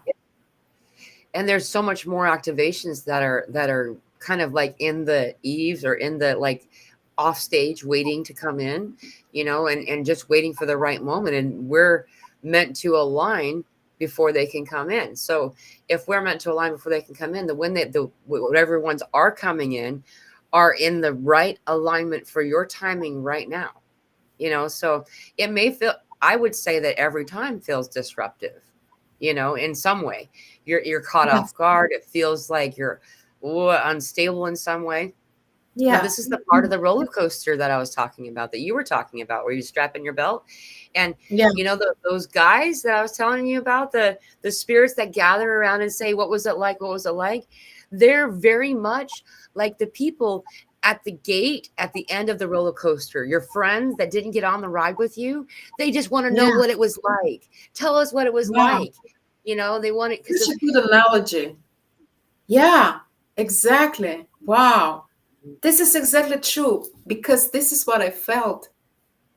And there's so much more activations that are kind of like in the eaves, or in the, like, off stage, waiting to come in, and just waiting for the right moment. And we're meant to align before they can come in. So if we're meant to align before they can come in, the when they the whatever ones are coming in are in the right alignment for your timing right now. So it may feel, I would say that every time feels disruptive, in some way. You're caught Yes. off guard. It feels like you're unstable in some way. Well, Yeah. this is the part of the roller coaster that I was talking about, that you were talking about, where you strap in your belt. And Yeah. those guys that I was telling you about, the spirits that gather around and say, what was it like? What was it like? They're very much like the people at the gate at the end of the roller coaster. Your friends that didn't get on the ride with you, they just want to know Yeah. what it was like. Tell us what it was Wow. like. They want it because Such a good analogy. Yeah, exactly. Wow. This is exactly true because this is what I felt.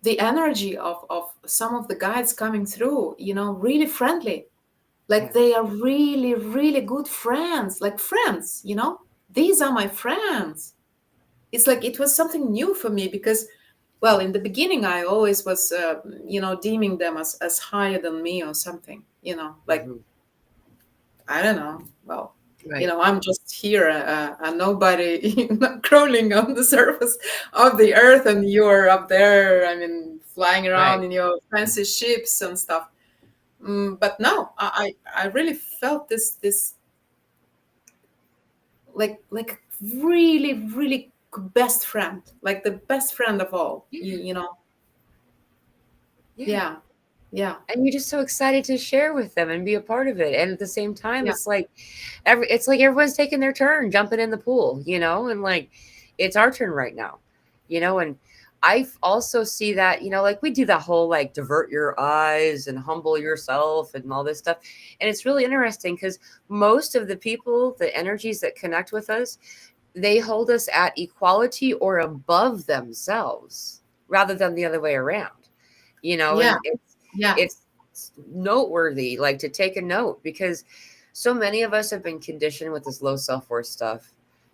The energy of some of the guides coming through, really friendly. Like yeah. they are really, really good friends, like friends. These are my friends. It's like it was something new for me because, well, in the beginning, I always was, deeming them as higher than me or something, like, Hmm. I don't know. Well, Right. I'm just here, a nobody crawling on the surface of the earth, and you're up there. I mean, flying around Right. in your fancy ships and stuff. But no, I really felt this like really really best friend, like the best friend of all. Yeah. Yeah. Yeah, yeah, And you're just so excited to share with them and be a part of it. And at the same time, yeah, it's like everyone's taking their turn jumping in the pool, and like it's our turn right now, and also see that, like we do that whole like divert your eyes and humble yourself and all this stuff. And it's really interesting because most of the people, the energies that connect with us, they hold us at equality or above themselves rather than the other way around, yeah, and yeah, it's noteworthy, like to take a note, because so many of us have been conditioned with this low self-worth stuff,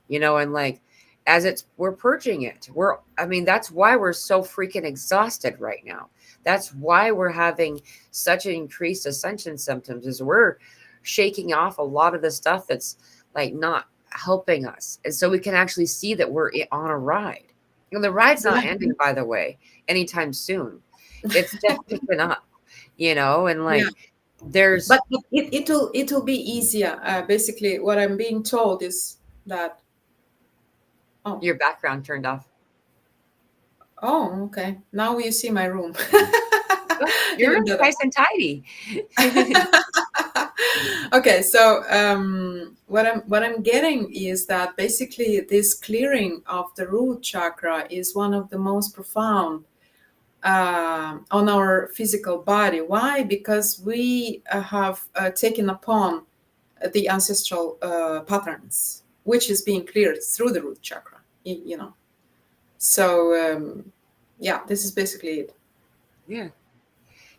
and like as we're purging it, I mean, that's why we're so freaking exhausted right now. That's why we're having such an increased ascension symptoms, is we're shaking off a lot of the stuff that's like not helping us, and so we can actually see that we're on a ride. The ride's not yeah, ending, by the way, anytime soon. It's just picking up, and yeah. like there's But it'll be easier. Basically, what I'm being told is that. Oh, your background turned off. oh, okay. Now you see my room. Oh, you're Even really better. nice and tidy. Okay, so what I'm getting is that basically this clearing of the root chakra is one of the most profound on our physical body. Why? Because we have taken upon the ancestral patterns, which is being cleared through the root chakra. So yeah, this is basically it. Yeah.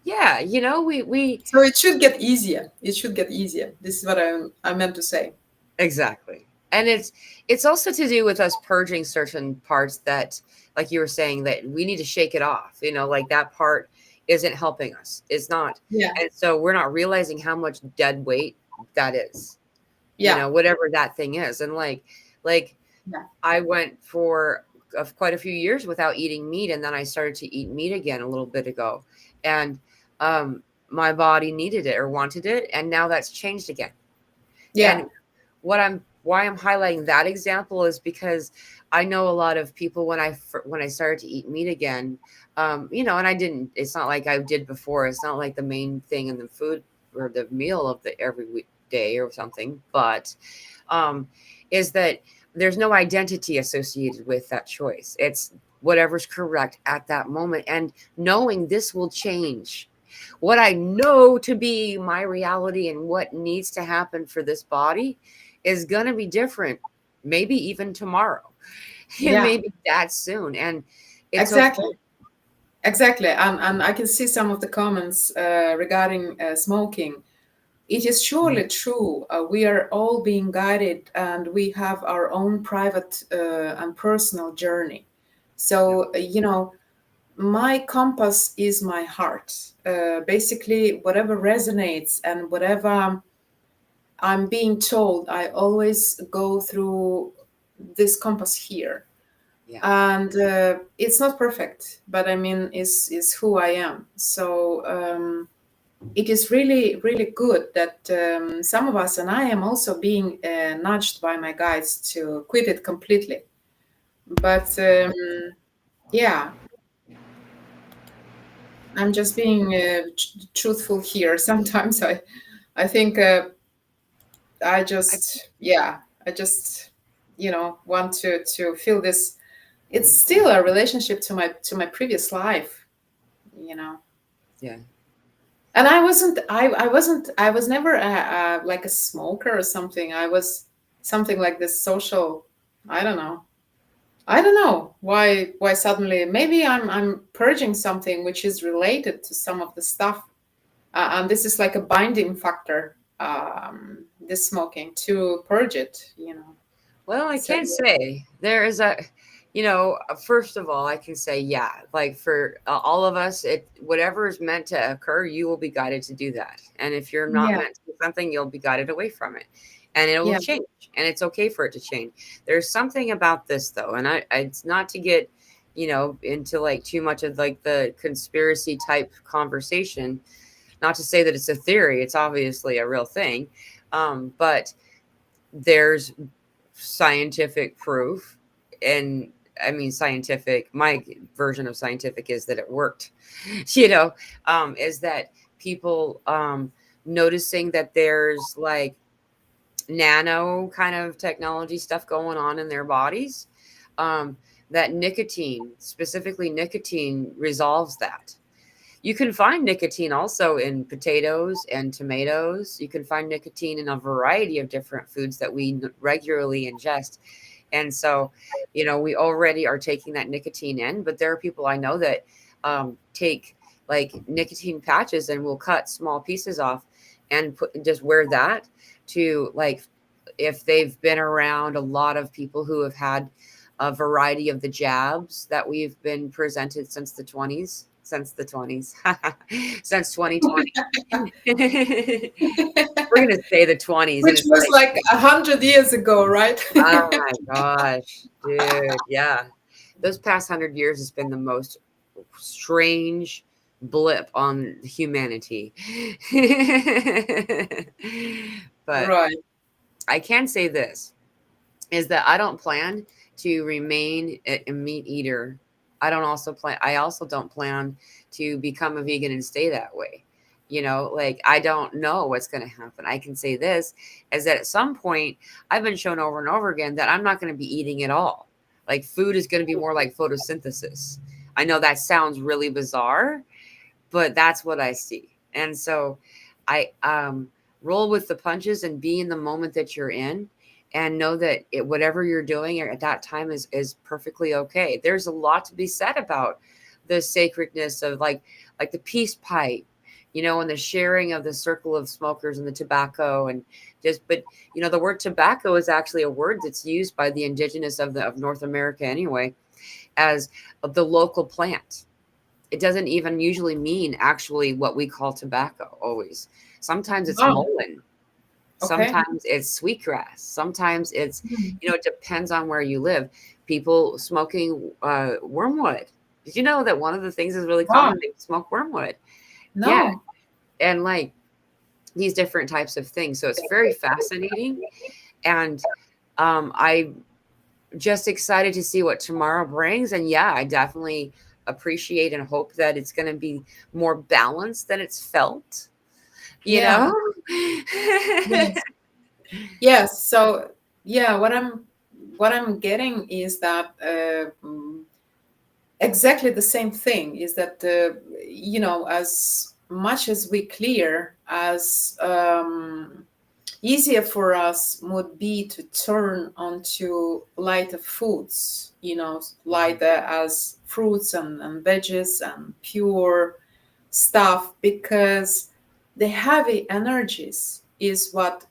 Yeah, we So it should get easier. It should get easier. This is what I meant to say. exactly. And it's also to do with us purging certain parts that, like you were saying, that we need to shake it off, like that part isn't helping us. It's not. Yeah, And so we're not realizing how much dead weight that is, yeah, whatever that thing is. And like yeah, I went for quite a few years without eating meat, and then I started to eat meat again a little bit ago, and my body needed it or wanted it, and now that's changed again. yeah, And why I'm highlighting that example is because I know a lot of people, when I started to eat meat again, and I didn't. It's not like I did before. It's not like the main thing in the food or the meal of the every day or something, but um, is that there's no identity associated with that choice. It's whatever's correct at that moment. And knowing this will change. What I know to be my reality and what needs to happen for this body is going to be different, maybe even tomorrow. It yeah. may be that soon. And it's okay. Exactly, exactly. And I can see some of the comments regarding smoking. It is surely true. We are all being guided, and we have our own private and personal journey. Yeah. So, my compass is my heart. Basically, whatever resonates and whatever I'm being told, I always go through this compass here. Yeah. and it's not perfect, but I mean, is who I am. So it is really really good that some of us, and I am also being nudged by my guides to quit it completely. But yeah, I'm just being truthful here. Sometimes I think I I, just, yeah, I just, want to feel this. It's still a relationship to my previous life, you know. yeah. And I was never like a smoker or something. I was something like this social. I don't know. I don't know why suddenly. Maybe I'm purging something which is related to some of the stuff, and this is like a binding factor. This smoking to purge it. Well, I So can't say there is a, first of all, I can say, yeah, like for all of us, whatever is meant to occur, you will be guided to do that. And if you're not yeah, meant to do something, you'll be guided away from it, and it will yeah, change. And it's okay for it to change. There's something about this though, and it's not to get, into like too much of like the conspiracy type conversation. Not to say that it's a theory; it's obviously a real thing. But there's scientific proof, and I mean scientific, my version of scientific is that it worked. you know is that people noticing that there's like nano kind of technology stuff going on in their bodies, um that nicotine, specifically nicotine, resolves that. You can find nicotine also in potatoes and tomatoes. You can find nicotine in a variety of different foods that we regularly ingest. And so, we already are taking that nicotine in, but there are people I know that take like nicotine patches and will cut small pieces off and just wear that to like, if they've been around a lot of people who have had a variety of the jabs that we've been presented since the 20s, since 2020. We're going to say the 20s, and which it's was like, like 100 years ago, right? oh my gosh, dude. Yeah. Those past 100 years has been the most strange blip on humanity. But Right. I can say this is that I don't plan to remain a meat eater. I also don't plan to become a vegan and stay that way. Like I don't know what's going to happen. I can say this is that at some point I've been shown over and over again that I'm not going to be eating at all. Like food is going to be more like photosynthesis. I know that sounds really bizarre, but that's what I see. And so I roll with the punches and be in the moment that you're in, and know that whatever you're doing at that time is perfectly okay. There's a lot to be said about the sacredness of like the peace pipe, and the sharing of the circle of smokers and the tobacco, and but the word tobacco is actually a word that's used by the indigenous of North America anyway, as the local plant. It doesn't even usually mean actually what we call tobacco always. Sometimes it's Wow. mullein. Okay. Sometimes it's sweetgrass. Sometimes it's, Mhm. it depends on where you live. People smoking wormwood. Did you know that one of the things is really Wow. common? They smoke wormwood. Yeah. No. And like these different types of things. So it's very fascinating. And I just excited to see what tomorrow brings. And yeah, I definitely appreciate and hope that it's going to be more balanced than it's felt, you Yeah. know? Yes. Yes. So yeah, what I'm getting is that exactly the same thing is that as much as we clear, as easier for us would be to turn onto lighter foods, lighter as fruits and veggies and pure stuff, because the heavy energies is what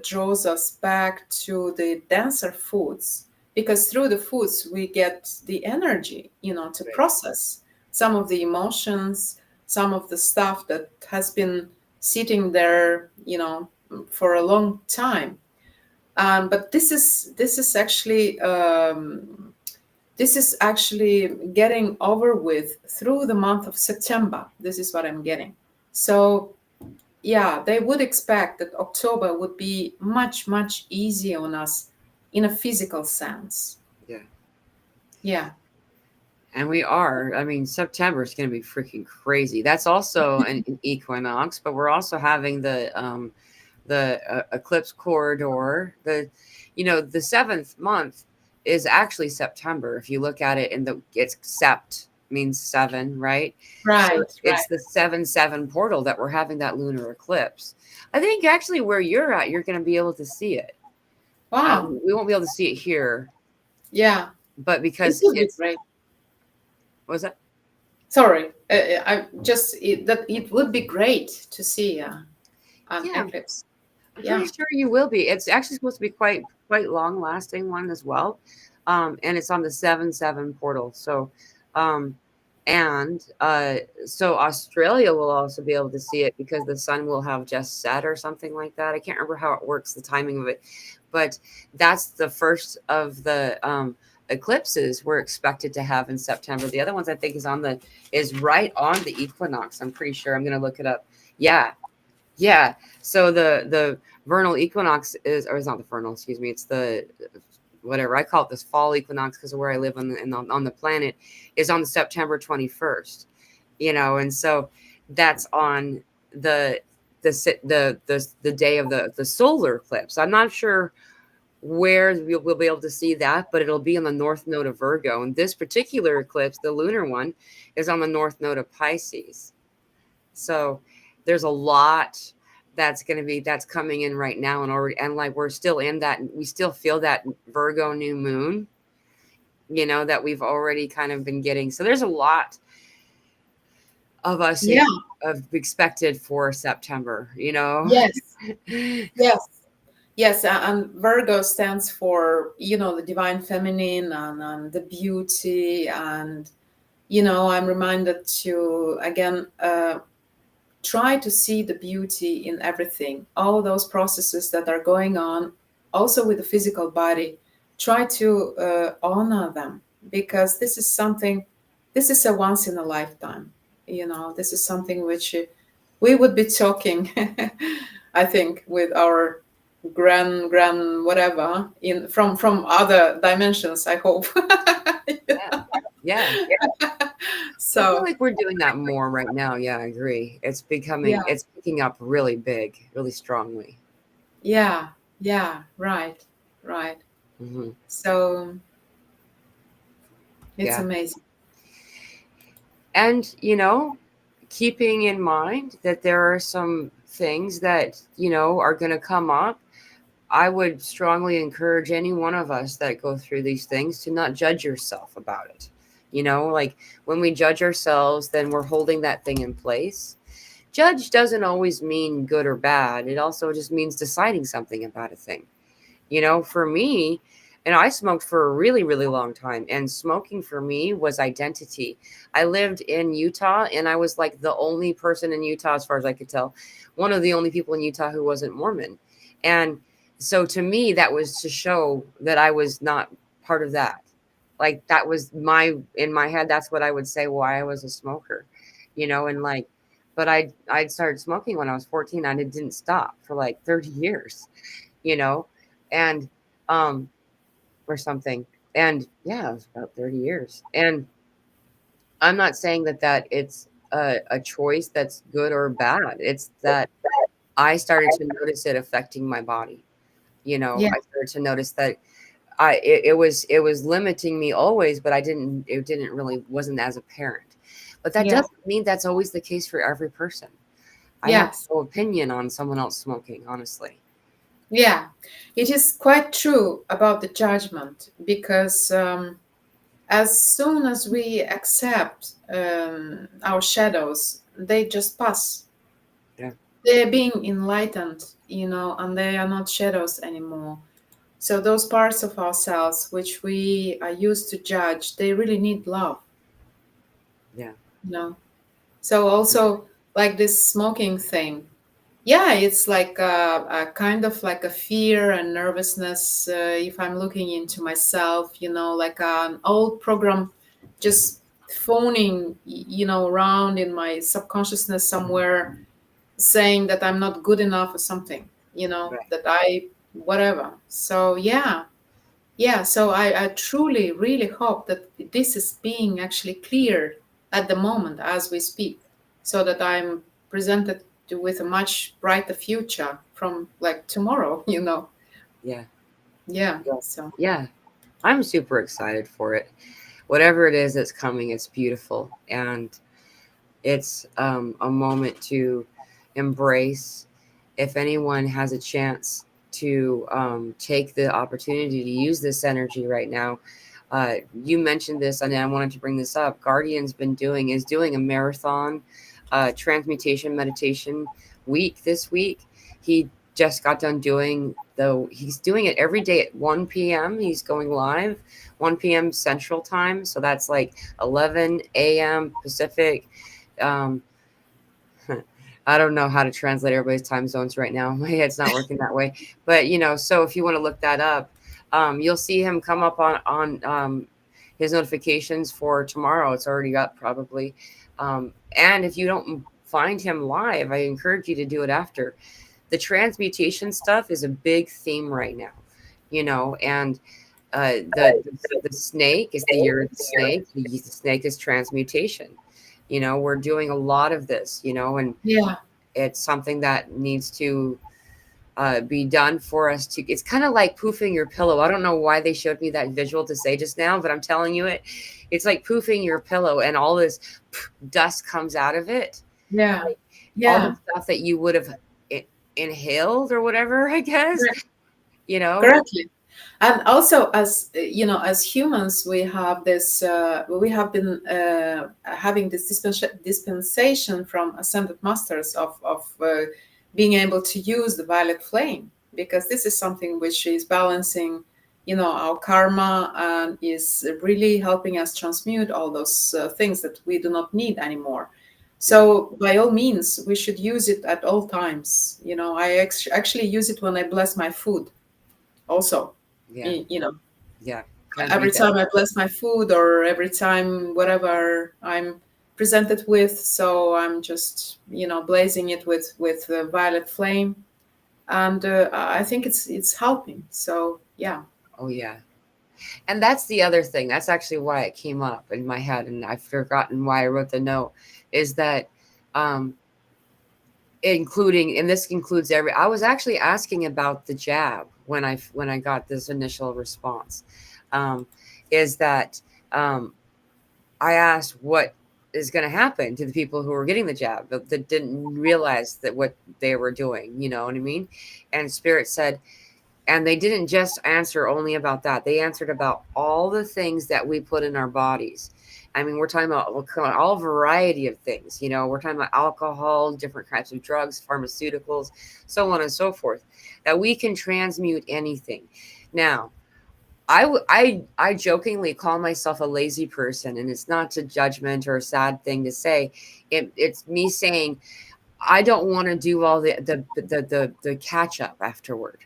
draws us back to the denser foods, because through the foods we get the energy, to Right. process some of the emotions, some of the stuff that has been sitting there, for a long time. But this is actually this is actually getting over with through the month of September. This is what I'm getting. So yeah, they would expect that October would be much, much easier on us in a physical sense. Yeah. Yeah. And we are. I mean, September is going to be freaking crazy. That's also an equinox, but we're also having the eclipse corridor. The seventh month is actually September. If you look at it in it's sept means seven, right? So Right, right. it's the 7-7 portal that we're having that lunar eclipse. I think actually where you're at, you're going to be able to see it. Wow. We won't be able to see it here, Yeah. but It because would be it's great. what was that? Sorry, I just that it would be great to see an Yeah, eclipse. I'm Yeah. pretty sure you will be. It's actually supposed to be quite long lasting one as well. And it's on the 7-7 portal. Um and so Australia will also be able to see it because the sun will have just set or something like that. I can't remember how it works, the timing of it, but that's the first of the eclipses we're expected to have in September. The other ones I think is right on the equinox. I'm pretty sure. I'm gonna look it up. Yeah, yeah. So the vernal equinox is, or it's not the vernal, excuse me. It's the whatever I call it, this fall equinox because of where I live on the planet, is on September 21st. And so that's on the the day of the solar eclipse. I'm not sure where we'll be able to see that, but it'll be on the north node of Virgo. And this particular eclipse, the lunar one, is on the north node of Pisces. So there's a lot that's coming in right now, and like we're still in that, we still feel that Virgo new moon, that we've already kind of been getting. So there's a lot of us Yeah. of expected for September, Yes. Yes. Yes. And Virgo stands for, the divine feminine and the beauty. And, I'm reminded to, again, try to see the beauty in everything, all those processes that are going on, also with the physical body. Try to honor them, because this is a once in a lifetime. This is something which we would be talking, I think, with our grand whatever in from other dimensions, I hope. Yeah. I feel So like we're doing that more right now. Yeah, I agree. yeah, It's picking up really big, really strongly. yeah, yeah, right, right. Hmm. So it's Yeah. amazing. And, keeping in mind that there are some things that, are going to come up, I would strongly encourage any one of us that go through these things to not judge yourself about it. Like when we judge ourselves, then we're holding that thing in place. Judge doesn't always mean good or bad. It also just means deciding something about a thing. For me, and I smoked for a really, really long time, and smoking for me was identity. I lived in Utah, and I was like the only person in Utah, as far as I could tell, one of the only people in Utah who wasn't Mormon. And so to me, that was to show that I was not part of that. Like that was in my head, that's what I would say why I was a smoker, and like, but I'd started smoking when I was 14, and it didn't stop for like 30 years, you know, and um or something. And yeah, it was about 30 years. And I'm not saying that it's a choice that's good or bad. It's that I started to notice it affecting my body. Yeah, I started to notice that it was limiting me always, but it didn't really wasn't as apparent. But that yeah, doesn't mean that's always the case for every person. I have yes, no opinion on someone else smoking, honestly. yeah. It is quite true about the judgment, because as soon as we accept our shadows, they just pass. Yeah. They're being enlightened, and they are not shadows anymore. So those parts of ourselves which we are used to judge, they really need love, Yeah. you know. So also, like this smoking thing, Yeah, it's like a kind of like a fear and nervousness if I'm looking into myself, like an old program just phoning, around in my subconsciousness somewhere, saying that I'm not good enough or something, Right. that I, whatever. So, yeah, yeah. So I truly, really hope that this is being actually cleared at the moment as we speak, so that I'm presented with a much brighter future from like tomorrow, Yeah. Yeah. Yeah. So, Yeah. I'm super excited for it. Whatever it is that's coming, it's beautiful. And it's a moment to embrace. If anyone has a chance to take the opportunity to use this energy right now, you mentioned this, and I wanted to bring this up. Guardian's been doing a marathon transmutation meditation week this week. He just got done doing he's doing it every day at 1 p.m. He's going live 1 p.m. Central Time, so that's like 11 a.m. Pacific. um, I don't know how to translate everybody's time zones right now. My head's not working that way. But so if you want to look that up, you'll see him come up on his notifications for tomorrow. It's already up probably. And if you don't find him live, I encourage you to do it after. The transmutation stuff is a big theme right now, and the snake is the year of the snake. The snake is transmutation. We're doing a lot of this, and yeah, it's something that needs to be done for us to. It's kind of like poofing your pillow. I don't know why they showed me that visual to say just now, but I'm telling you it. It's like poofing your pillow, and all this dust comes out of it, yeah, like all the yeah. stuff that you would have inhaled or whatever. I guess Correct. you know. Correctly. And also, as as humans, we have been having this dispensation from ascended masters of being able to use the violet flame, because this is something which is balancing, our karma, and is really helping us transmute all those things that we do not need anymore. Yeah, So by all means, we should use it at all times. I actually use it when I bless my food also. yeah, You know, yeah. every Transmute that. time I bless my food, or every time whatever I'm presented with, so I'm just blazing it with the violet flame, and I think it's helping. So, yeah. Oh yeah. And that's the other thing. That's actually why it came up in my head, and I've forgotten why I wrote the note. Is that um, including, and this includes every. I was actually asking about the jab when I got this initial response. Um, is that I asked what is going to happen to the people who are getting the jab that didn't realize that what they were doing. You know what I mean? And Spirit said, and they didn't just answer only about that. They answered about all the things that we put in our bodies. I mean, we're talking about all variety of things. We're talking about alcohol, different types of drugs, pharmaceuticals, so on and so forth, that we can transmute anything. Now, I jokingly call myself a lazy person, and it's not a judgment or a sad thing to say. It's me saying I don't want to do all the catch up afterward.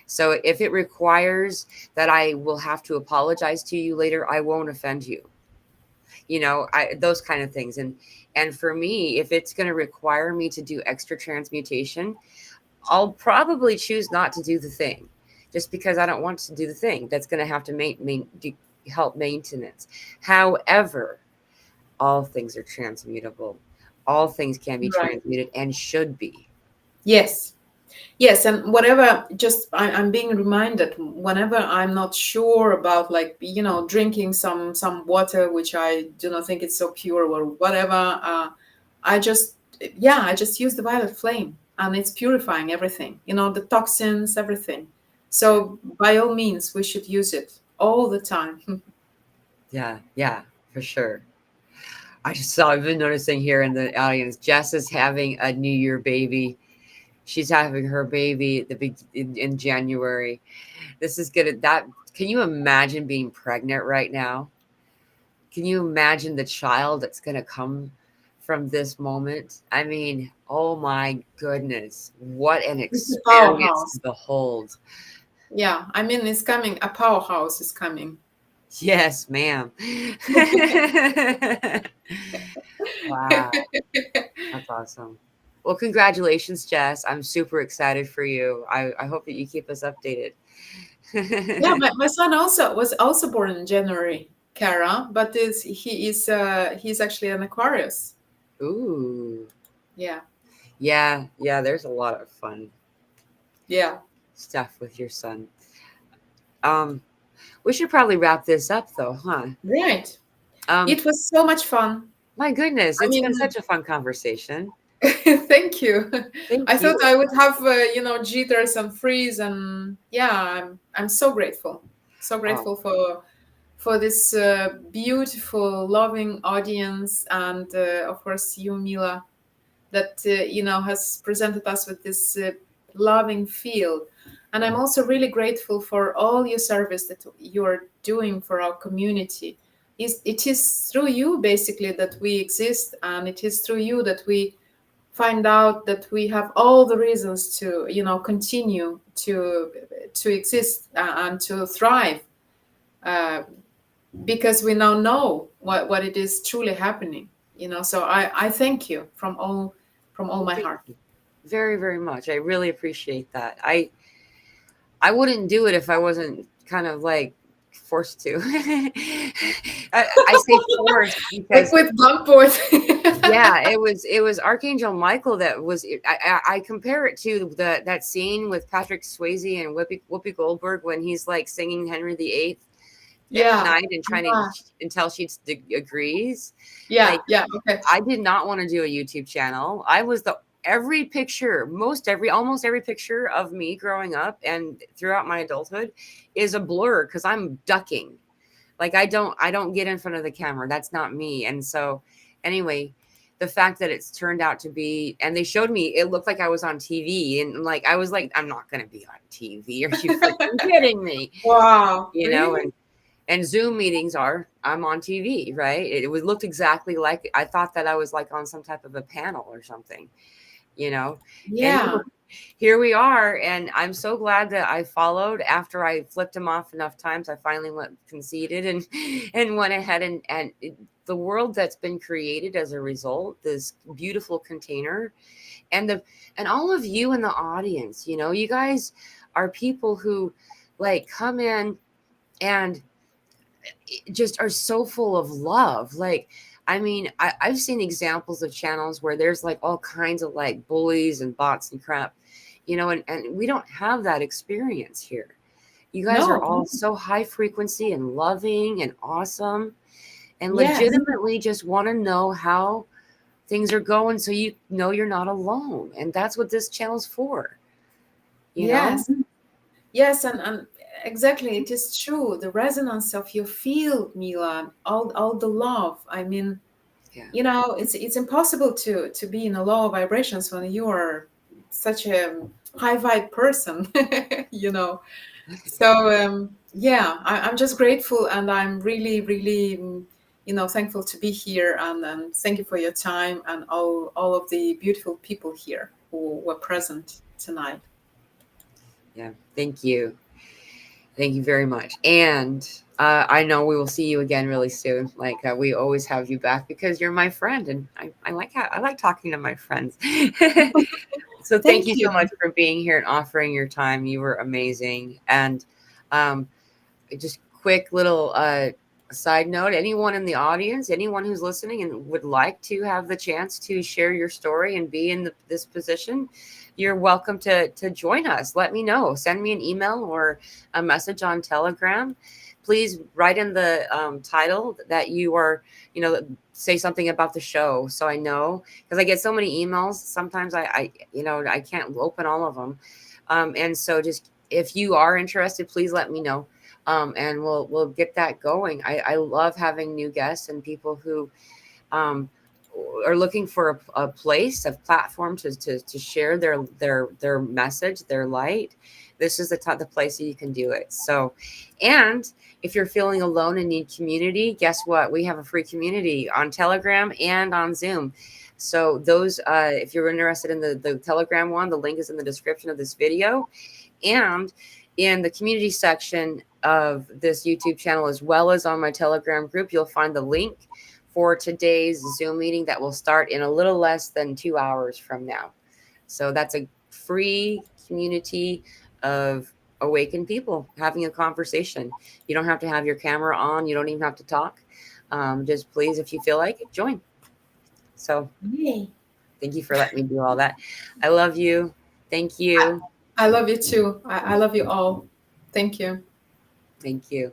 So if it requires that I will have to apologize to you later, I won't offend you. I those kind of things. And for me, if it's going to require me to do extra transmutation, I'll probably choose not to do the thing, just because I don't want to do the thing. That's going to have to help maintenance. However, all things are transmutable. All things can be Right. transmuted and should be. Yes. Yes, and whatever, just I'm being reminded whenever I'm not sure about, like, drinking some water which I do not think it's so pure or whatever. I just Yeah, I just use the violet flame, and it's purifying everything. The toxins, everything. Yeah. So by all means, we should use it all the time. Yeah. Yeah. For sure. I've been noticing here in the audience, Jess is having a New Year baby. She's having her baby in January. This is good. Can you imagine being pregnant right now? Can you imagine the child that's going to come from this moment? I mean, Oh my goodness. What an It's a experience to powerhouse. behold. Yeah, I mean, it's coming. A powerhouse is coming. Yes, ma'am. Wow, that's awesome. Well, congratulations, Jess. I'm super excited for you. I hope that you keep us updated. Yeah, my son also was also born in January, Kara, but he's actually an Aquarius. Ooh. Yeah, Yeah, there's a lot of fun yeah, stuff with your son. Um, we should probably wrap this up though, huh? right. Um, It was so much fun. my goodness, I it's mean, been such a fun conversation. thank you. Thank I thought you. I would have jitters and freeze, and yeah, I'm so Oh, grateful for this beautiful, loving audience, and of course you, Mila, that has presented us with this loving field. And I'm also really grateful for all your service that you're doing for our community. It is through you basically that we exist, and it is through you that we find out that we have all the reasons to continue to exist and to thrive, uh, because we now know what it is truly happening. So I thank you from all well, my thank heart. you very, very much. I really appreciate that. I wouldn't do it if I wasn't kind of like forced to. I say forced Like because with Blackboard. yeah, it was Archangel Michael that was. I compare it to that scene with Patrick Swayze and Whoopi Goldberg when he's like singing Henry VIII at Yeah, night and trying to yeah, until she agrees. yeah, Like yeah. Okay. I did not want to do a YouTube channel. I was the every picture, almost every picture of me growing up and throughout my adulthood is a blur because I'm ducking. Like I don't get in front of the camera. That's not me. And so anyway, the fact that it's turned out to be, and they showed me, it looked like I was on TV, and like I was like, I'm not gonna be on TV. Are you freaking kidding me? Wow, You know, really? and Zoom meetings are I'm on TV, right? It was looked exactly like I thought that I was like on some type of a panel or something, you know. And Yeah, here we are, and I'm so glad that I followed after I flipped him off enough times. I finally went conceded and and went ahead the world that's been created as a result, this beautiful container, and the and all of you in the audience, you guys are people who like come in and just are so full of love. Like, I mean, I've seen examples of channels where there's like all kinds of like bullies and bots and crap, and we don't have that experience here. You guys are no, all so high frequency and loving and awesome and yes, legitimately just want to know how things are going so you know you're not alone. And that's what this channel's for, you know? yes, yes, and exactly, it is true. The resonance of your field, Mila, all the love. I mean, Yeah. it's impossible to be in a low vibrations when you are such a high vibe person. you know so yeah, I'm just grateful, and I'm really really thankful to be here, and thank you for your time and all of the beautiful people here who were present tonight. Yeah. Thank you. Thank you very much. And I know we will see you again really soon. Like we always have you back because you're my friend, and I like talking to my friends. So thank Thank you so you. much for being here and offering your time. You were amazing. And um, just quick little side note: anyone in the audience, anyone who's listening and would like to have the chance to share your story and be in this position, you're welcome to join us. Let me know. Send me an email or a message on Telegram. Please write in the title that you are, say something about the show so I know, because I get so many emails. Sometimes I can't open all of them. And so just if you are interested, please let me know. And we'll get that going. I love having new guests and people who um, are looking for a place, a platform to share their message, their light. This is the place that you can do it. So, and if you're feeling alone and need community, guess what? We have a free community on Telegram and on Zoom. So those, if you're interested in the Telegram one, the link is in the description of this video. And in the community section of this YouTube channel, as well as on my Telegram group, you'll find the link for today's Zoom meeting that will start in a little less than 2 hours from now. So that's a free community of awakened people having a conversation. You don't have to have your camera on. You don't even have to talk. Just please, if you feel like it, join. So Yay. thank you for letting me do all that. I love you. Thank you. I love you too. I love you all. Thank you. Thank you.